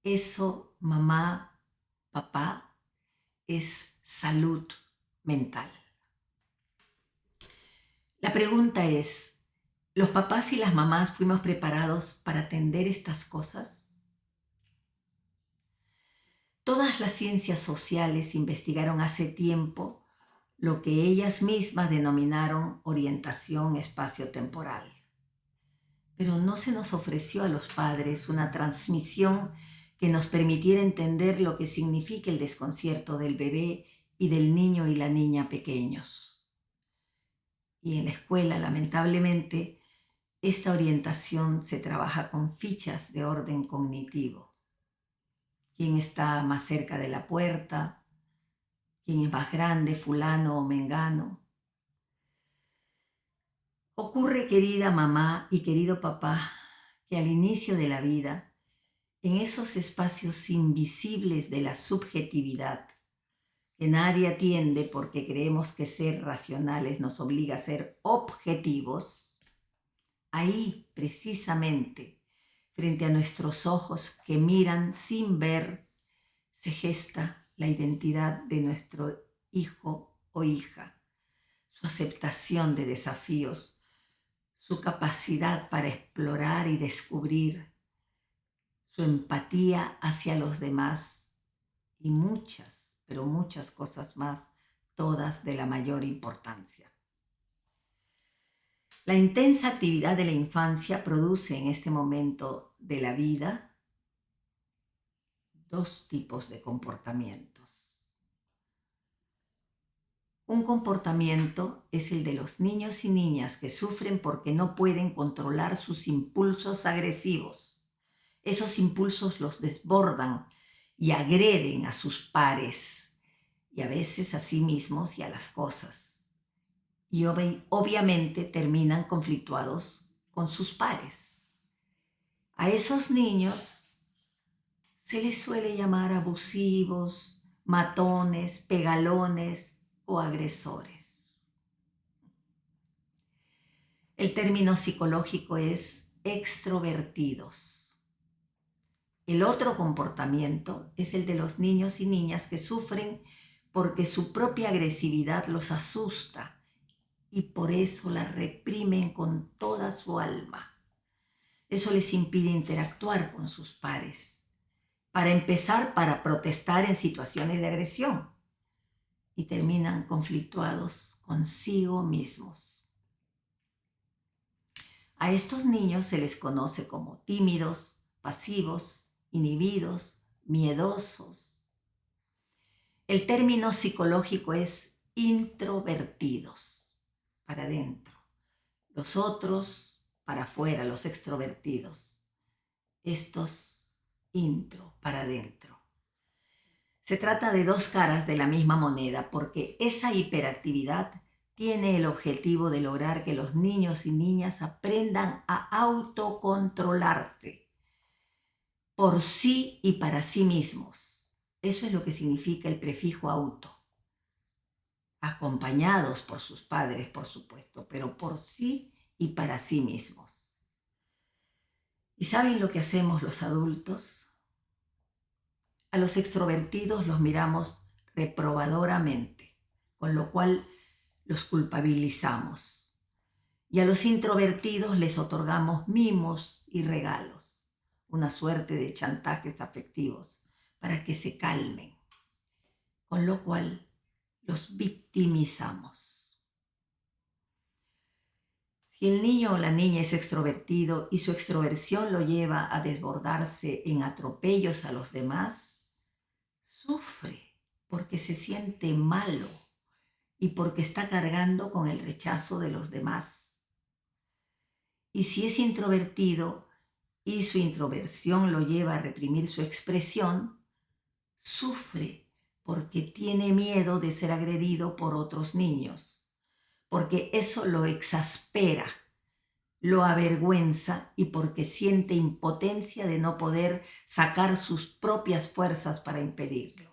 Eso, mamá, papá, es salud mental. La pregunta es, ¿los papás y las mamás fuimos preparados para atender estas cosas? Todas las ciencias sociales investigaron hace tiempo lo que ellas mismas denominaron orientación espaciotemporal. Pero no se nos ofreció a los padres una transmisión que nos permitiera entender lo que significa el desconcierto del bebé y del niño y la niña pequeños. Y en la escuela, lamentablemente, esta orientación se trabaja con fichas de orden cognitivo. ¿Quién está más cerca de la puerta? ¿Quién es más grande, fulano o mengano? Ocurre, querida mamá y querido papá, que al inicio de la vida, en esos espacios invisibles de la subjetividad, que nadie atiende porque creemos que ser racionales nos obliga a ser objetivos, ahí precisamente, frente a nuestros ojos que miran sin ver, se gesta la identidad de nuestro hijo o hija, su aceptación de desafíos, su capacidad para explorar y descubrir, su empatía hacia los demás y muchas, pero muchas cosas más, todas de la mayor importancia. La intensa actividad de la infancia produce en este momento de la vida dos tipos de comportamientos. Un comportamiento es el de los niños y niñas que sufren porque no pueden controlar sus impulsos agresivos. Esos impulsos los desbordan y agreden a sus pares y a veces a sí mismos y a las cosas. Y obviamente terminan conflictuados con sus pares. A esos niños se les suele llamar abusivos, matones, pegalones o agresores. El término psicológico es extrovertidos. El otro comportamiento es el de los niños y niñas que sufren porque su propia agresividad los asusta y por eso la reprimen con toda su alma. Eso les impide interactuar con sus pares. Para empezar, para protestar en situaciones de agresión y terminan conflictuados consigo mismos. A estos niños se les conoce como tímidos, pasivos, inhibidos, miedosos. El término psicológico es introvertidos, para adentro. Los otros para afuera, los extrovertidos. Estos intro, para adentro. Se trata de dos caras de la misma moneda porque esa hiperactividad tiene el objetivo de lograr que los niños y niñas aprendan a autocontrolarse por sí y para sí mismos. Eso es lo que significa el prefijo auto. Acompañados por sus padres, por supuesto, pero por sí y para sí mismos. ¿Y saben lo que hacemos los adultos? A los extrovertidos los miramos reprobadoramente, con lo cual los culpabilizamos. Y a los introvertidos les otorgamos mimos y regalos, una suerte de chantajes afectivos para que se calmen, con lo cual los victimizamos. Si el niño o la niña es extrovertido y su extroversión lo lleva a desbordarse en atropellos a los demás, sufre porque se siente malo y porque está cargando con el rechazo de los demás. Y si es introvertido y su introversión lo lleva a reprimir su expresión, sufre porque tiene miedo de ser agredido por otros niños, porque eso lo exaspera, lo avergüenza y porque siente impotencia de no poder sacar sus propias fuerzas para impedirlo.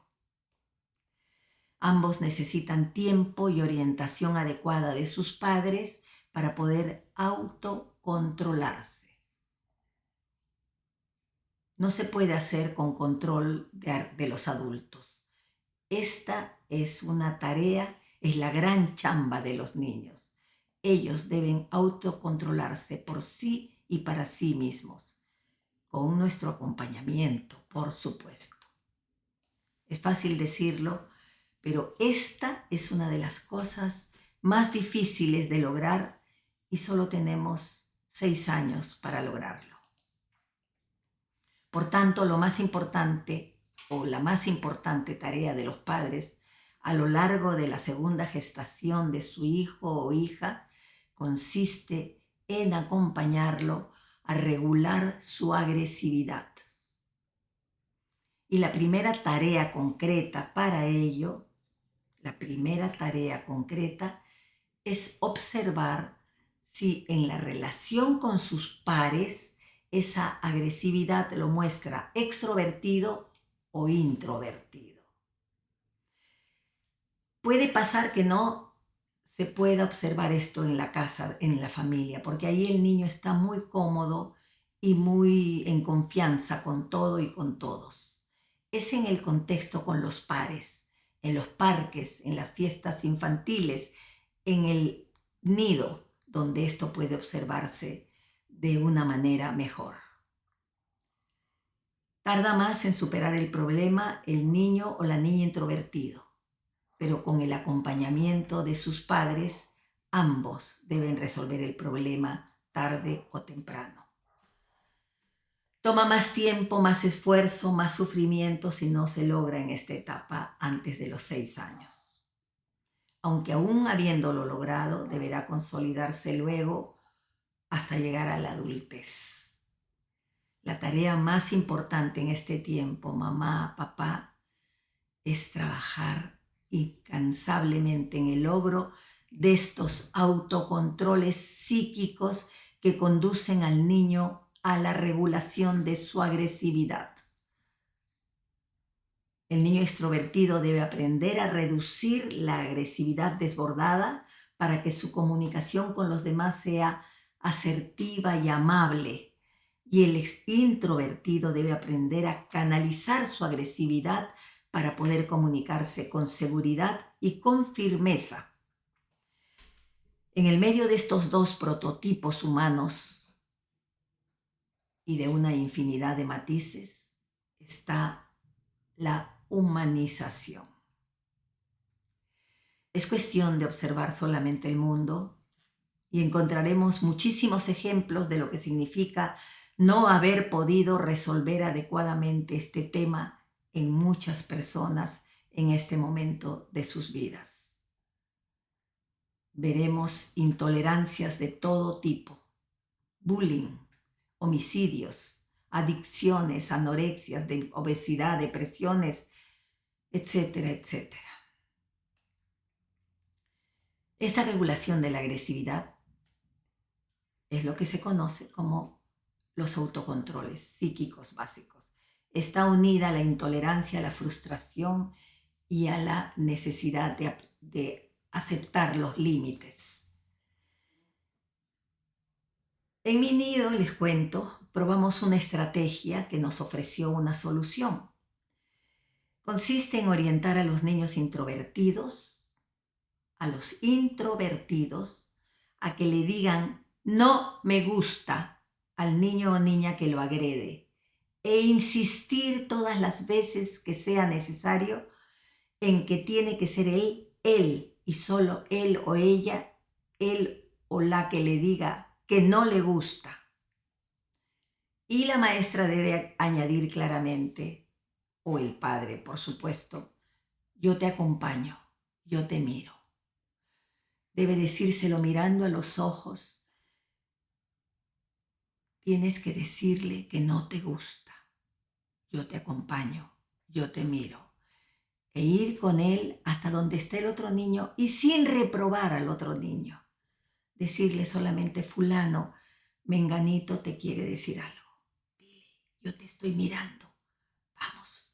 Ambos necesitan tiempo y orientación adecuada de sus padres para poder autocontrolarse. No se puede hacer con control de los adultos. Esta es una tarea, es la gran chamba de los niños. Ellos deben autocontrolarse por sí y para sí mismos, con nuestro acompañamiento, por supuesto. Es fácil decirlo, pero esta es una de las cosas más difíciles de lograr y solo tenemos 6 años para lograrlo. Por tanto, lo más importante o la más importante tarea de los padres a lo largo de la segunda gestación de su hijo o hija consiste en acompañarlo a regular su agresividad. Y la primera tarea concreta para ello, es observar si en la relación con sus pares esa agresividad lo muestra extrovertido o introvertido. Puede pasar que no se pueda observar esto en la casa, en la familia, porque ahí el niño está muy cómodo y muy en confianza con todo y con todos. Es en el contexto con los pares, en los parques, en las fiestas infantiles, en el nido, donde esto puede observarse de una manera mejor. Tarda más en superar el problema el niño o la niña introvertido, pero con el acompañamiento de sus padres, ambos deben resolver el problema tarde o temprano. Toma más tiempo, más esfuerzo, más sufrimiento si no se logra en esta etapa antes de los 6 años. Aunque aún habiéndolo logrado, deberá consolidarse luego hasta llegar a la adultez. La tarea más importante en este tiempo, mamá, papá, es trabajar incansablemente en el logro de estos autocontroles psíquicos que conducen al niño a la regulación de su agresividad. El niño extrovertido debe aprender a reducir la agresividad desbordada para que su comunicación con los demás sea asertiva y amable. Y el introvertido debe aprender a canalizar su agresividad para poder comunicarse con seguridad y con firmeza. En el medio de estos dos prototipos humanos y de una infinidad de matices está la humanización. Es cuestión de observar solamente el mundo y encontraremos muchísimos ejemplos de lo que significa no haber podido resolver adecuadamente este tema en muchas personas en este momento de sus vidas. Veremos intolerancias de todo tipo, bullying, homicidios, adicciones, anorexias, obesidad, depresiones, etcétera, etcétera. Esta regulación de la agresividad es lo que se conoce como los autocontroles psíquicos básicos. Está unida a la intolerancia, a la frustración y a la necesidad de aceptar los límites. En mi nido, les cuento, probamos una estrategia que nos ofreció una solución. Consiste en orientar a los niños introvertidos, a que le digan no me gusta al niño o niña que lo agrede e insistir todas las veces que sea necesario en que tiene que ser él y solo él o ella, él o la que le diga que no le gusta. Y la maestra debe añadir claramente, o el padre, por supuesto, yo te acompaño, yo te miro. Debe decírselo mirando a los ojos. Tienes que decirle que no te gusta. Yo te acompaño, yo te miro. E ir con él hasta donde esté el otro niño y sin reprobar al otro niño. Decirle solamente, fulano, menganito te quiere decir algo. Dile, yo te estoy mirando. Vamos.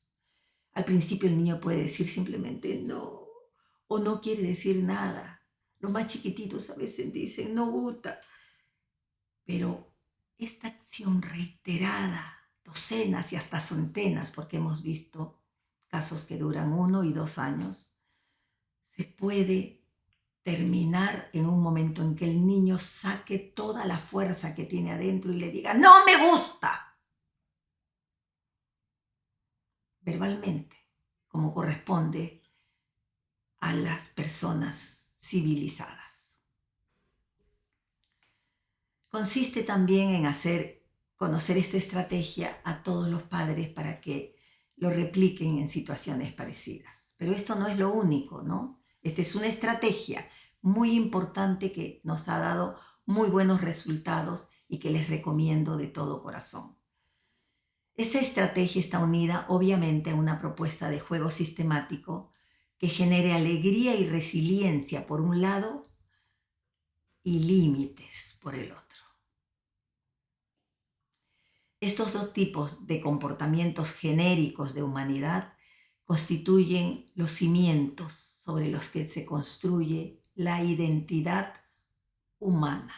Al principio el niño puede decir simplemente no, o no quiere decir nada. Los más chiquititos a veces dicen no gusta. Pero esta acción reiterada, docenas y hasta centenas, porque hemos visto casos que duran 1 y 2 años, se puede terminar en un momento en que el niño saque toda la fuerza que tiene adentro y le diga, ¡no me gusta! Verbalmente, como corresponde a las personas civilizadas. Consiste también en hacer conocer esta estrategia a todos los padres para que lo repliquen en situaciones parecidas. Pero esto no es lo único, ¿no? Esta es una estrategia muy importante que nos ha dado muy buenos resultados y que les recomiendo de todo corazón. Esta estrategia está unida obviamente a una propuesta de juego sistemático que genere alegría y resiliencia por un lado y límites por el otro. Estos dos tipos de comportamientos genéricos de humanidad constituyen los cimientos sobre los que se construye la identidad humana.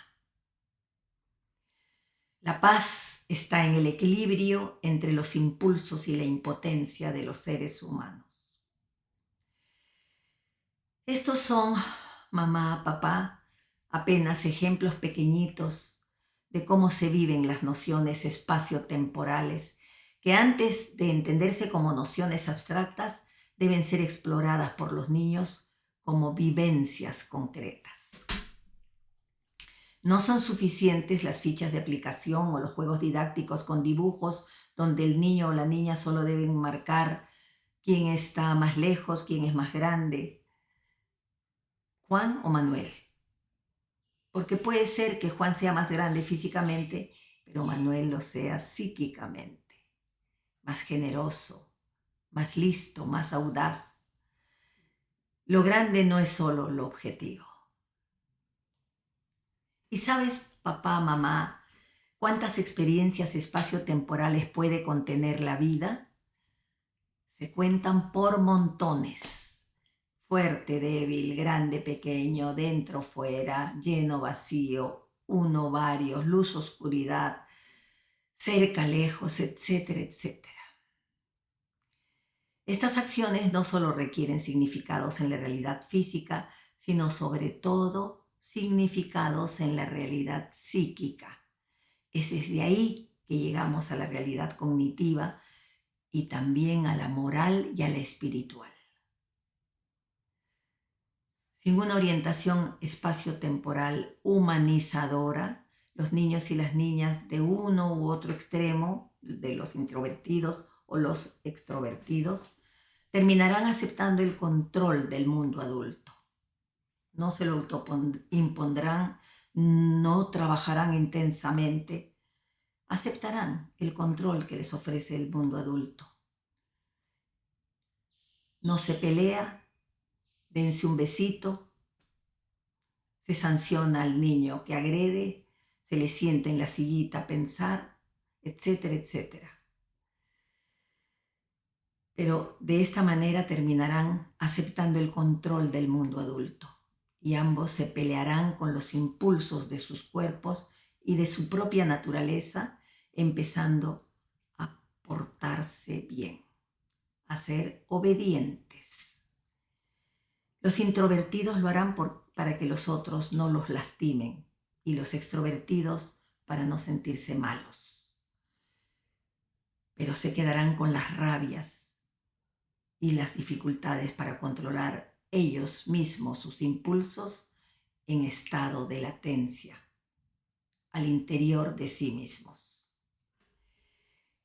La paz está en el equilibrio entre los impulsos y la impotencia de los seres humanos. Estos son, mamá, papá, apenas ejemplos pequeñitos de cómo se viven las nociones espaciotemporales, que antes de entenderse como nociones abstractas, deben ser exploradas por los niños como vivencias concretas. No son suficientes las fichas de aplicación o los juegos didácticos con dibujos donde el niño o la niña solo deben marcar quién está más lejos, quién es más grande, Juan o Manuel. Porque puede ser que Juan sea más grande físicamente, pero Manuel lo sea psíquicamente, más generoso, más listo, más audaz. Lo grande no es solo lo objetivo. ¿Y sabes, papá, mamá, cuántas experiencias espaciotemporales puede contener la vida? Se cuentan por montones. Fuerte, débil, grande, pequeño, dentro, fuera, lleno, vacío, uno, varios, luz, oscuridad, cerca, lejos, etcétera, etcétera. Estas acciones no solo requieren significados en la realidad física, sino sobre todo significados en la realidad psíquica. Es desde ahí que llegamos a la realidad cognitiva y también a la moral y a la espiritual. Sin una orientación espaciotemporal humanizadora, los niños y las niñas de uno u otro extremo, de los introvertidos o los extrovertidos, terminarán aceptando el control del mundo adulto. no se lo impondrán, no trabajarán intensamente, aceptarán el control que les ofrece el mundo adulto. No se pelea, dense un besito, se sanciona al niño que agrede, se le sienta en la sillita a pensar, etcétera, etcétera. Pero de esta manera terminarán aceptando el control del mundo adulto y ambos se pelearán con los impulsos de sus cuerpos y de su propia naturaleza, empezando a portarse bien, a ser obedientes. Los introvertidos lo harán para que los otros no los lastimen y los extrovertidos para no sentirse malos. Pero se quedarán con las rabias y las dificultades para controlar ellos mismos sus impulsos en estado de latencia al interior de sí mismos.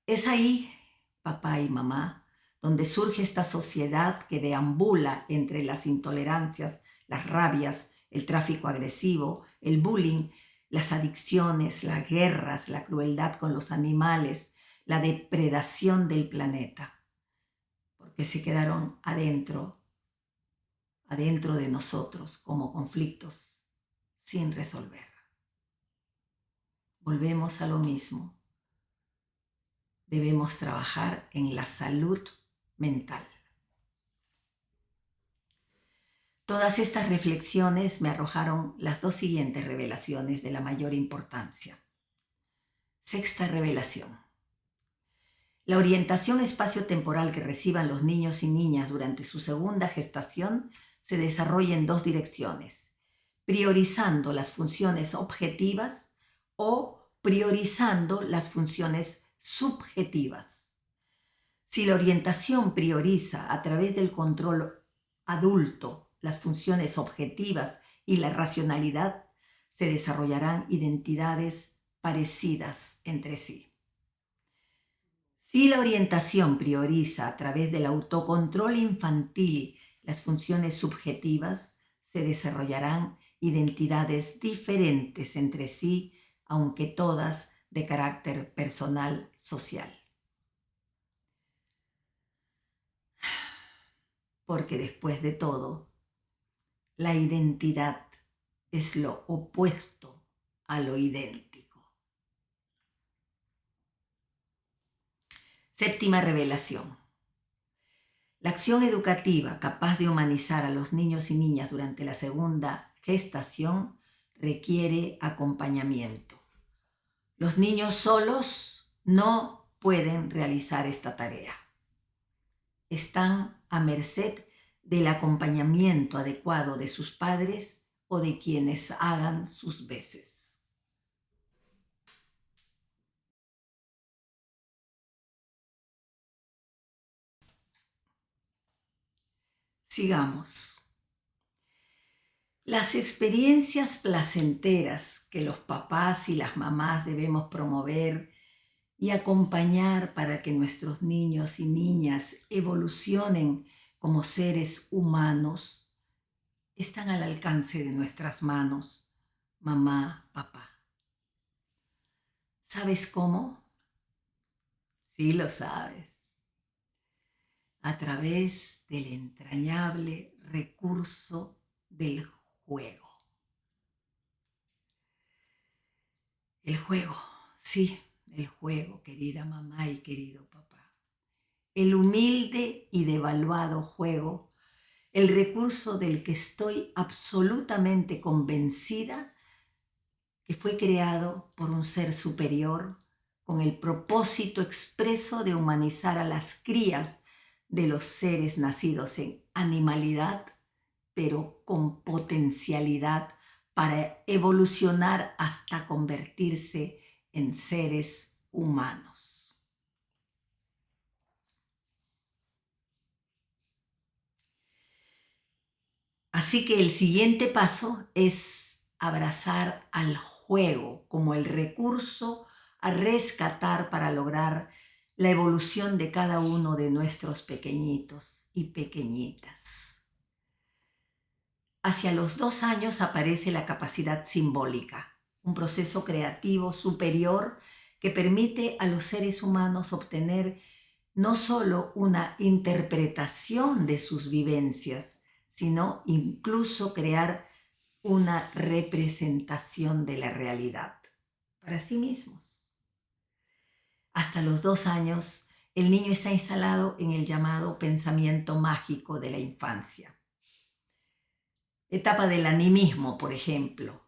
Es ahí, papá y mamá, donde surge esta sociedad que deambula entre las intolerancias, las rabias, el tráfico agresivo, el bullying, las adicciones, las guerras, la crueldad con los animales, la depredación del planeta, porque se quedaron adentro de nosotros como conflictos sin resolver. Volvemos a lo mismo. Debemos trabajar en la salud mental. Todas estas reflexiones me arrojaron las dos siguientes revelaciones de la mayor importancia. Sexta revelación. La orientación espacio-temporal que reciban los niños y niñas durante su segunda gestación se desarrolla en dos direcciones, priorizando las funciones objetivas o priorizando las funciones subjetivas. Si la orientación prioriza a través del control adulto las funciones objetivas y la racionalidad, se desarrollarán identidades parecidas entre sí. Si la orientación prioriza a través del autocontrol infantil las funciones subjetivas, se desarrollarán identidades diferentes entre sí, aunque todas de carácter personal social. Porque después de todo, la identidad es lo opuesto a lo idéntico. Séptima revelación. La acción educativa capaz de humanizar a los niños y niñas durante la segunda gestación requiere acompañamiento. Los niños solos no pueden realizar esta tarea. Están a merced del acompañamiento adecuado de sus padres o de quienes hagan sus veces. Sigamos. Las experiencias placenteras que los papás y las mamás debemos promover y acompañar para que nuestros niños y niñas evolucionen como seres humanos están al alcance de nuestras manos, mamá, papá. ¿Sabes cómo? Sí lo sabes. A través del entrañable recurso del juego. El juego, sí, el juego, querida mamá y querido papá. El humilde y devaluado juego, el recurso del que estoy absolutamente convencida que fue creado por un ser superior con el propósito expreso de humanizar a las crías de los seres nacidos en animalidad, pero con potencialidad para evolucionar hasta convertirse en seres humanos. Así que el siguiente paso es abrazar al juego como el recurso a rescatar para lograr la evolución de cada uno de nuestros pequeñitos y pequeñitas. Hacia los 2 años aparece la capacidad simbólica, un proceso creativo superior que permite a los seres humanos obtener no solo una interpretación de sus vivencias, sino incluso crear una representación de la realidad para sí mismos. Hasta los 2 años, el niño está instalado en el llamado pensamiento mágico de la infancia. Etapa del animismo, por ejemplo,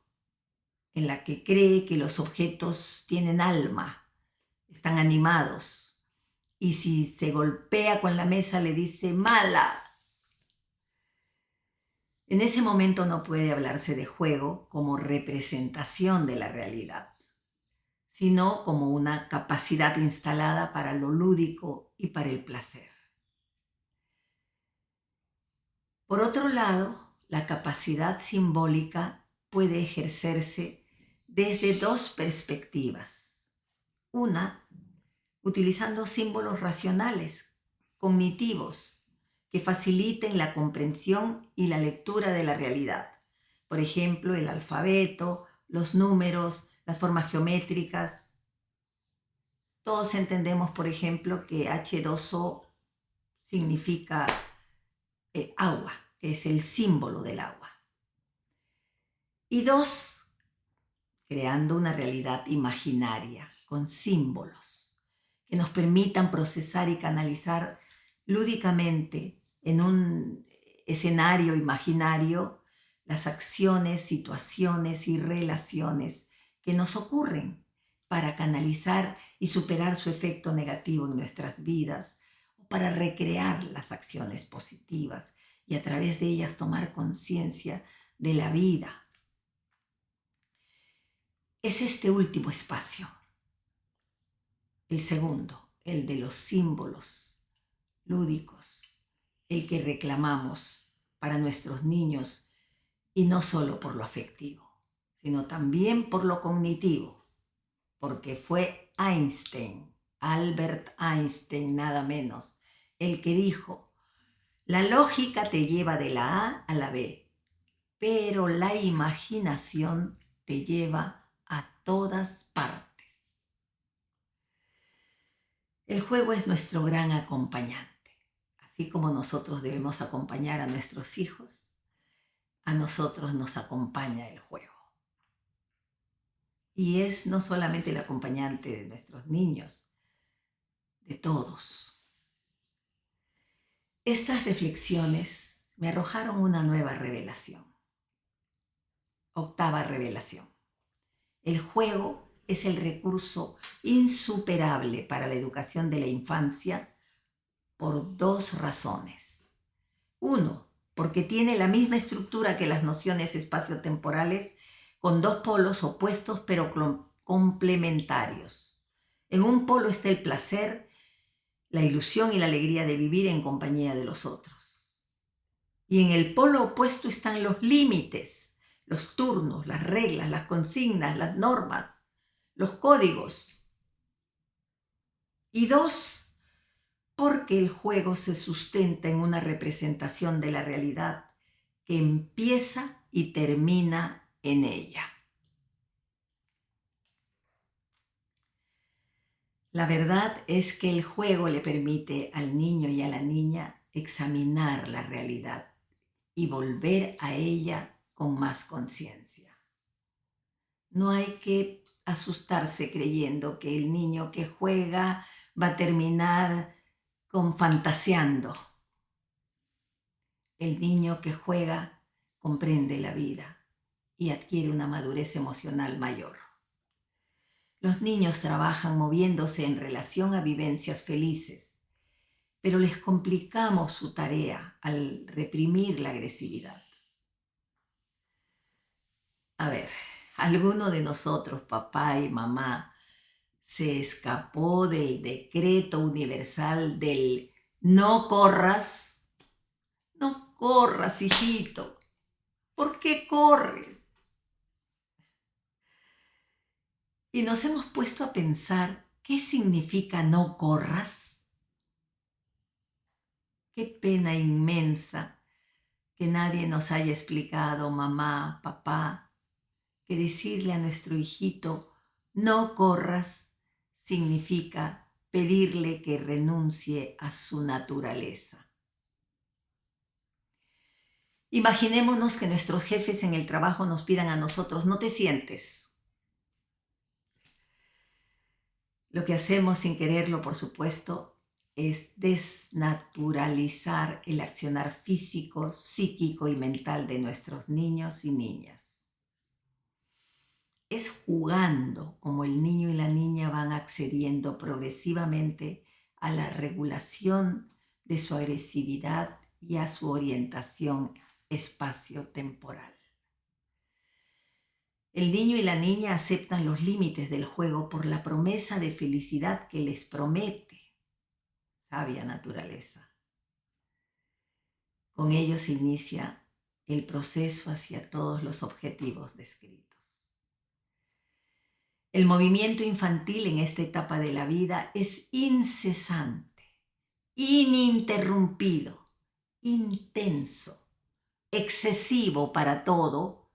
en la que cree que los objetos tienen alma, están animados, y si se golpea con la mesa le dice mala. En ese momento no puede hablarse de juego como representación de la realidad, sino como una capacidad instalada para lo lúdico y para el placer. Por otro lado, la capacidad simbólica puede ejercerse desde 2 perspectivas. Una, utilizando símbolos racionales, cognitivos, que faciliten la comprensión y la lectura de la realidad. Por ejemplo, el alfabeto, los números, las formas geométricas. Todos entendemos, por ejemplo, que H2O significa agua, que es el símbolo del agua. Y 2, creando una realidad imaginaria con símbolos que nos permitan procesar y canalizar lúdicamente en un escenario imaginario las acciones, situaciones y relaciones que nos ocurren para canalizar y superar su efecto negativo en nuestras vidas, o para recrear las acciones positivas y a través de ellas tomar conciencia de la vida. Es este último espacio, el segundo, el de los símbolos lúdicos, el que reclamamos para nuestros niños, y no solo por lo afectivo, sino también por lo cognitivo, porque fue Einstein, Albert Einstein nada menos, el que dijo: la lógica te lleva de la A a la B, pero la imaginación te lleva a todas partes. El juego es nuestro gran acompañante. Así como nosotros debemos acompañar a nuestros hijos, a nosotros nos acompaña el juego. Y es no solamente el acompañante de nuestros niños, de todos. Estas reflexiones me arrojaron una nueva revelación. 8ª revelación. El juego es el recurso insuperable para la educación de la infancia por 2 razones. 1, porque tiene la misma estructura que las nociones espaciotemporales, con 2 polos opuestos pero complementarios. En un polo está el placer, la ilusión y la alegría de vivir en compañía de los otros. Y en el polo opuesto están los límites, los turnos, las reglas, las consignas, las normas, los códigos. Y 2, porque el juego se sustenta en una representación de la realidad que empieza y termina en ella. La verdad es que el juego le permite al niño y a la niña examinar la realidad y volver a ella con más conciencia. No hay que asustarse creyendo que el niño que juega va a terminar fantaseando. El niño que juega comprende la vida y adquiere una madurez emocional mayor. Los niños trabajan moviéndose en relación a vivencias felices, pero les complicamos su tarea al reprimir la agresividad. A ver, ¿alguno de nosotros, papá y mamá, se escapó del decreto universal del no corras? No corras, hijito. ¿Por qué corres? Y nos hemos puesto a pensar, ¿qué significa no corras? Qué pena inmensa que nadie nos haya explicado, mamá, papá, que decirle a nuestro hijito, no corras, significa pedirle que renuncie a su naturaleza. Imaginémonos que nuestros jefes en el trabajo nos pidan a nosotros, no te sientes. Lo que hacemos sin quererlo, por supuesto, es desnaturalizar el accionar físico, psíquico y mental de nuestros niños y niñas. Es jugando como el niño y la niña van accediendo progresivamente a la regulación de su agresividad y a su orientación espacio-temporal. El niño y la niña aceptan los límites del juego por la promesa de felicidad que les promete sabia naturaleza. Con ello se inicia el proceso hacia todos los objetivos descritos. El movimiento infantil en esta etapa de la vida es incesante, ininterrumpido, intenso, excesivo para todo,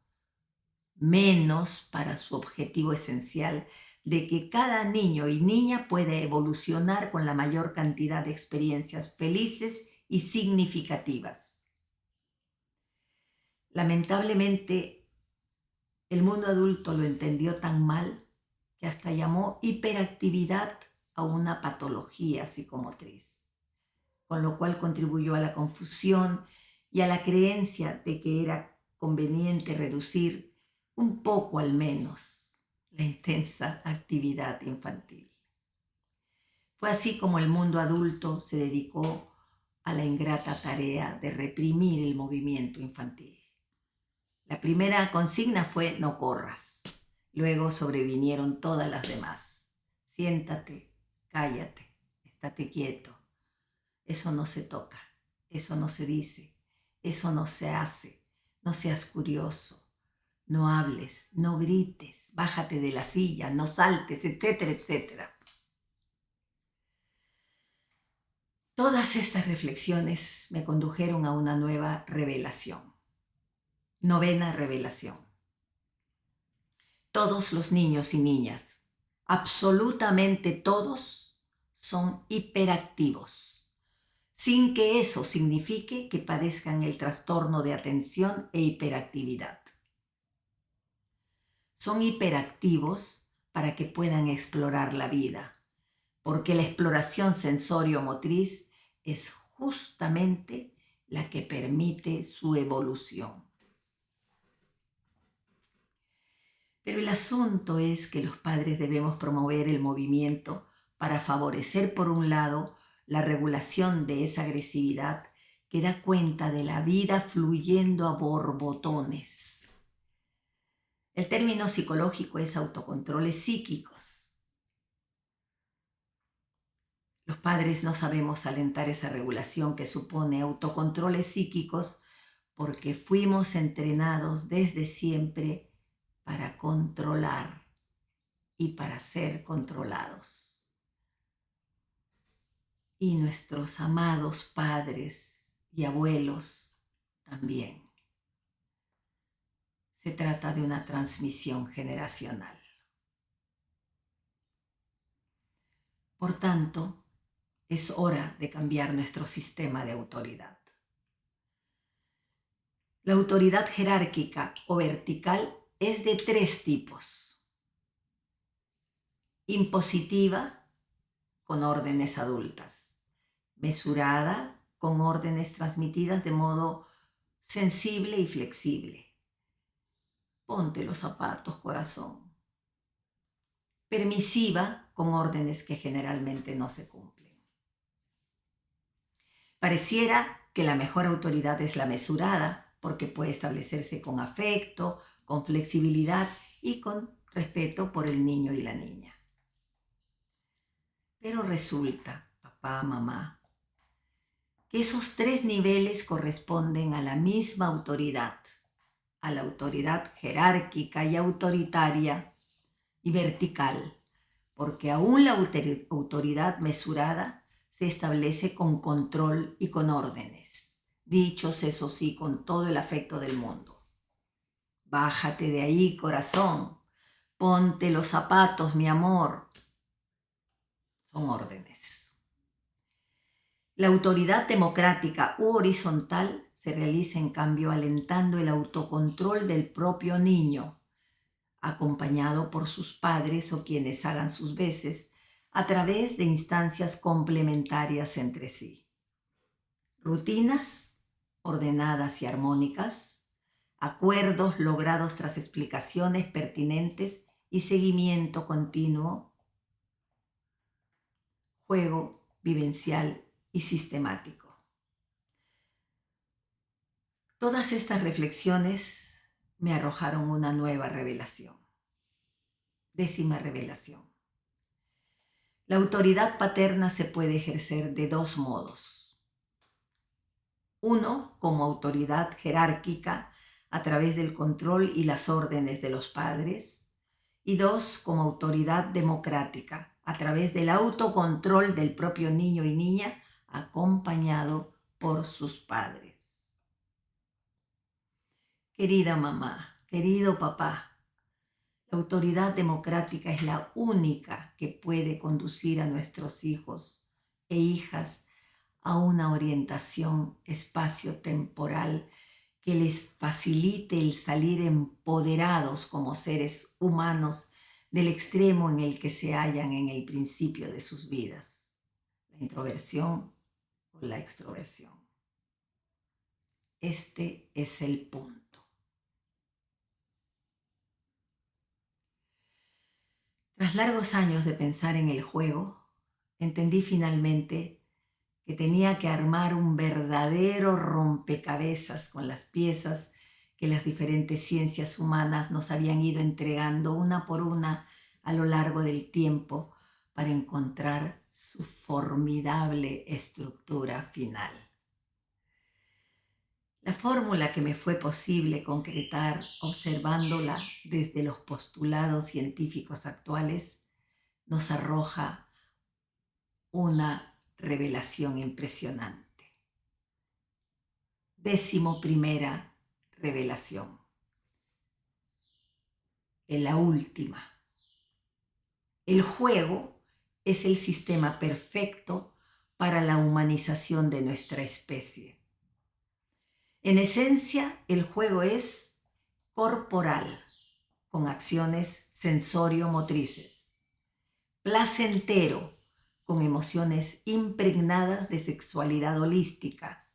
menos para su objetivo esencial de que cada niño y niña pueda evolucionar con la mayor cantidad de experiencias felices y significativas. Lamentablemente, el mundo adulto lo entendió tan mal que hasta llamó hiperactividad a una patología psicomotriz, con lo cual contribuyó a la confusión y a la creencia de que era conveniente reducir un poco al menos la intensa actividad infantil. Fue así como el mundo adulto se dedicó a la ingrata tarea de reprimir el movimiento infantil. La primera consigna fue no corras. Luego sobrevinieron todas las demás. Siéntate, cállate, estate quieto. Eso no se toca, eso no se dice, eso no se hace. No seas curioso, no hables, no grites, bájate de la silla, no saltes, etcétera, etcétera. Todas estas reflexiones me condujeron a una nueva revelación. Novena revelación. Todos los niños y niñas, absolutamente todos, son hiperactivos, sin que eso signifique que padezcan el trastorno de atención e hiperactividad. Son hiperactivos para que puedan explorar la vida, porque la exploración sensorio-motriz es justamente la que permite su evolución. Pero el asunto es que los padres debemos promover el movimiento para favorecer, por un lado, la regulación de esa agresividad que da cuenta de la vida fluyendo a borbotones. El término psicológico es autocontroles psíquicos. Los padres no sabemos alentar esa regulación que supone autocontroles psíquicos porque fuimos entrenados desde siempre para controlar y para ser controlados. Y nuestros amados padres y abuelos también. Se trata de una transmisión generacional. Por tanto, es hora de cambiar nuestro sistema de autoridad. La autoridad jerárquica o vertical es de 3 tipos. Impositiva, con órdenes adultas. Mesurada, con órdenes transmitidas de modo sensible y flexible. Ponte los zapatos, corazón. Permisiva, con órdenes que generalmente no se cumplen. Pareciera que la mejor autoridad es la mesurada, porque puede establecerse con afecto, con flexibilidad y con respeto por el niño y la niña. Pero resulta, papá, mamá, que esos 3 niveles corresponden a la misma autoridad, a la autoridad jerárquica y autoritaria y vertical, porque aún la autoridad mesurada se establece con control y con órdenes, dichos eso sí con todo el afecto del mundo. Bájate de ahí, corazón. Ponte los zapatos, mi amor. Son órdenes. La autoridad democrática u horizontal se realiza en cambio alentando el autocontrol del propio niño, acompañado por sus padres o quienes hagan sus veces, a través de instancias complementarias entre sí. Rutinas ordenadas y armónicas, acuerdos logrados tras explicaciones pertinentes y seguimiento continuo, juego vivencial y sistemático. Todas estas reflexiones me arrojaron una nueva revelación. 10ª revelación. La autoridad paterna se puede ejercer de dos modos. Uno, como autoridad jerárquica a través del control y las órdenes de los padres. Y dos, como autoridad democrática a través del autocontrol del propio niño y niña acompañado por sus padres. Querida mamá, querido papá, la autoridad democrática es la única que puede conducir a nuestros hijos e hijas a una orientación espacio-temporal que les facilite el salir empoderados como seres humanos del extremo en el que se hallan en el principio de sus vidas, la introversión o la extroversión. Este es el punto. Tras largos años de pensar en el juego, entendí finalmente que tenía que armar un verdadero rompecabezas con las piezas que las diferentes ciencias humanas nos habían ido entregando una por una a lo largo del tiempo para encontrar su formidable estructura final. La fórmula que me fue posible concretar observándola desde los postulados científicos actuales nos arroja una revelación impresionante. 11ª revelación. En la última. El juego es el sistema perfecto para la humanización de nuestra especie. En esencia, el juego es corporal, con acciones sensorio-motrices, placentero, con emociones impregnadas de sexualidad holística,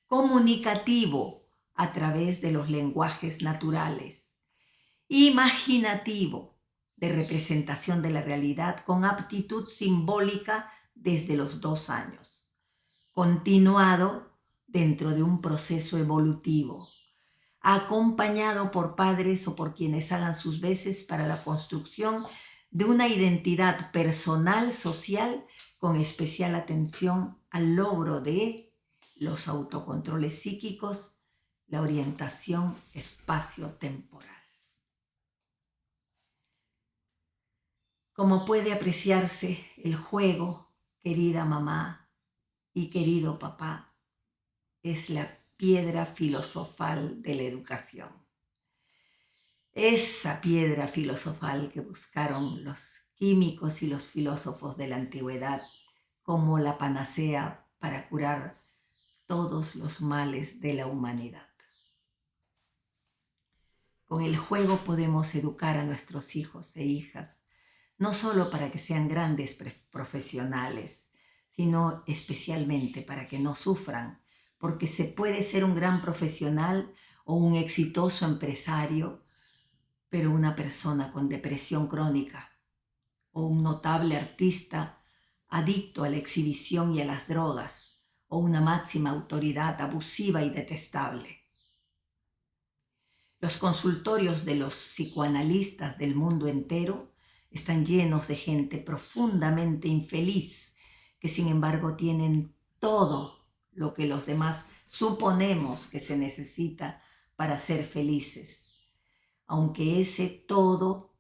comunicativo a través de los lenguajes naturales, imaginativo, de representación de la realidad con aptitud simbólica desde los 2 años, continuado dentro de un proceso evolutivo, acompañado por padres o por quienes hagan sus veces para la construcción de una identidad personal, social, con especial atención al logro de los autocontroles psíquicos, la orientación espacio-temporal. Como puede apreciarse, el juego, querida mamá y querido papá, es la piedra filosofal de la educación. Esa piedra filosofal que buscaron los químicos y los filósofos de la antigüedad como la panacea para curar todos los males de la humanidad. Con el juego podemos educar a nuestros hijos e hijas, no solo para que sean grandes profesionales, sino especialmente para que no sufran, porque se puede ser un gran profesional o un exitoso empresario, pero una persona con depresión crónica o un notable artista adicto a la exhibición y a las drogas o una máxima autoridad abusiva y detestable. Los consultorios de los psicoanalistas del mundo entero están llenos de gente profundamente infeliz que sin embargo tienen todo lo que los demás suponemos que se necesita para ser felices, aunque ese todo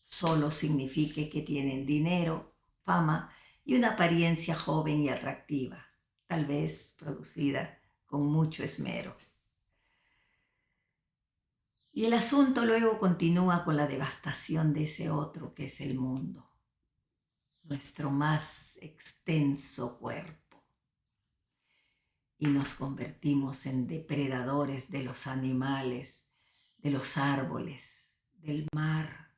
solo signifique que tienen dinero, fama y una apariencia joven y atractiva, tal vez producida con mucho esmero. Y el asunto luego continúa con la devastación de ese otro que es el mundo, nuestro más extenso cuerpo. Y nos convertimos en depredadores de los animales, de los árboles, del mar,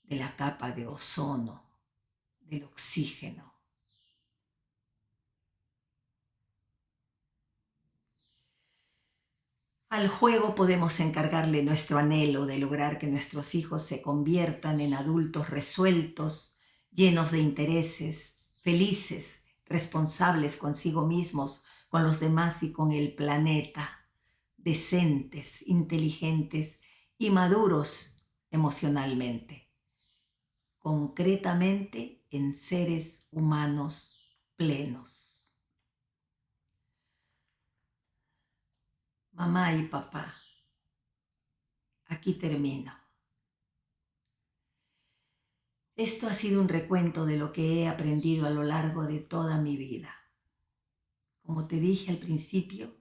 de la capa de ozono, del oxígeno. Al juego podemos encargarle nuestro anhelo de lograr que nuestros hijos se conviertan en adultos resueltos, llenos de intereses, felices, responsables consigo mismos, con los demás y con el planeta, decentes, inteligentes y maduros emocionalmente, concretamente en seres humanos plenos. Mamá y papá, aquí termino. Esto ha sido un recuento de lo que he aprendido a lo largo de toda mi vida. Como te dije al principio,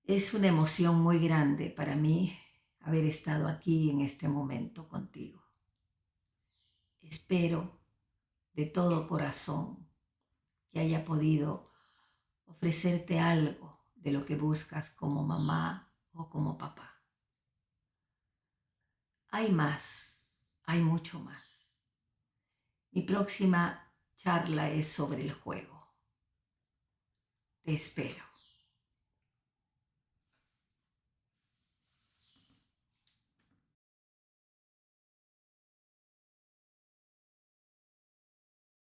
es una emoción muy grande para mí haber estado aquí en este momento contigo. Espero de todo corazón que haya podido ofrecerte algo de lo que buscas como mamá o como papá. Hay más, hay mucho más. Mi próxima charla es sobre el juego. Te espero.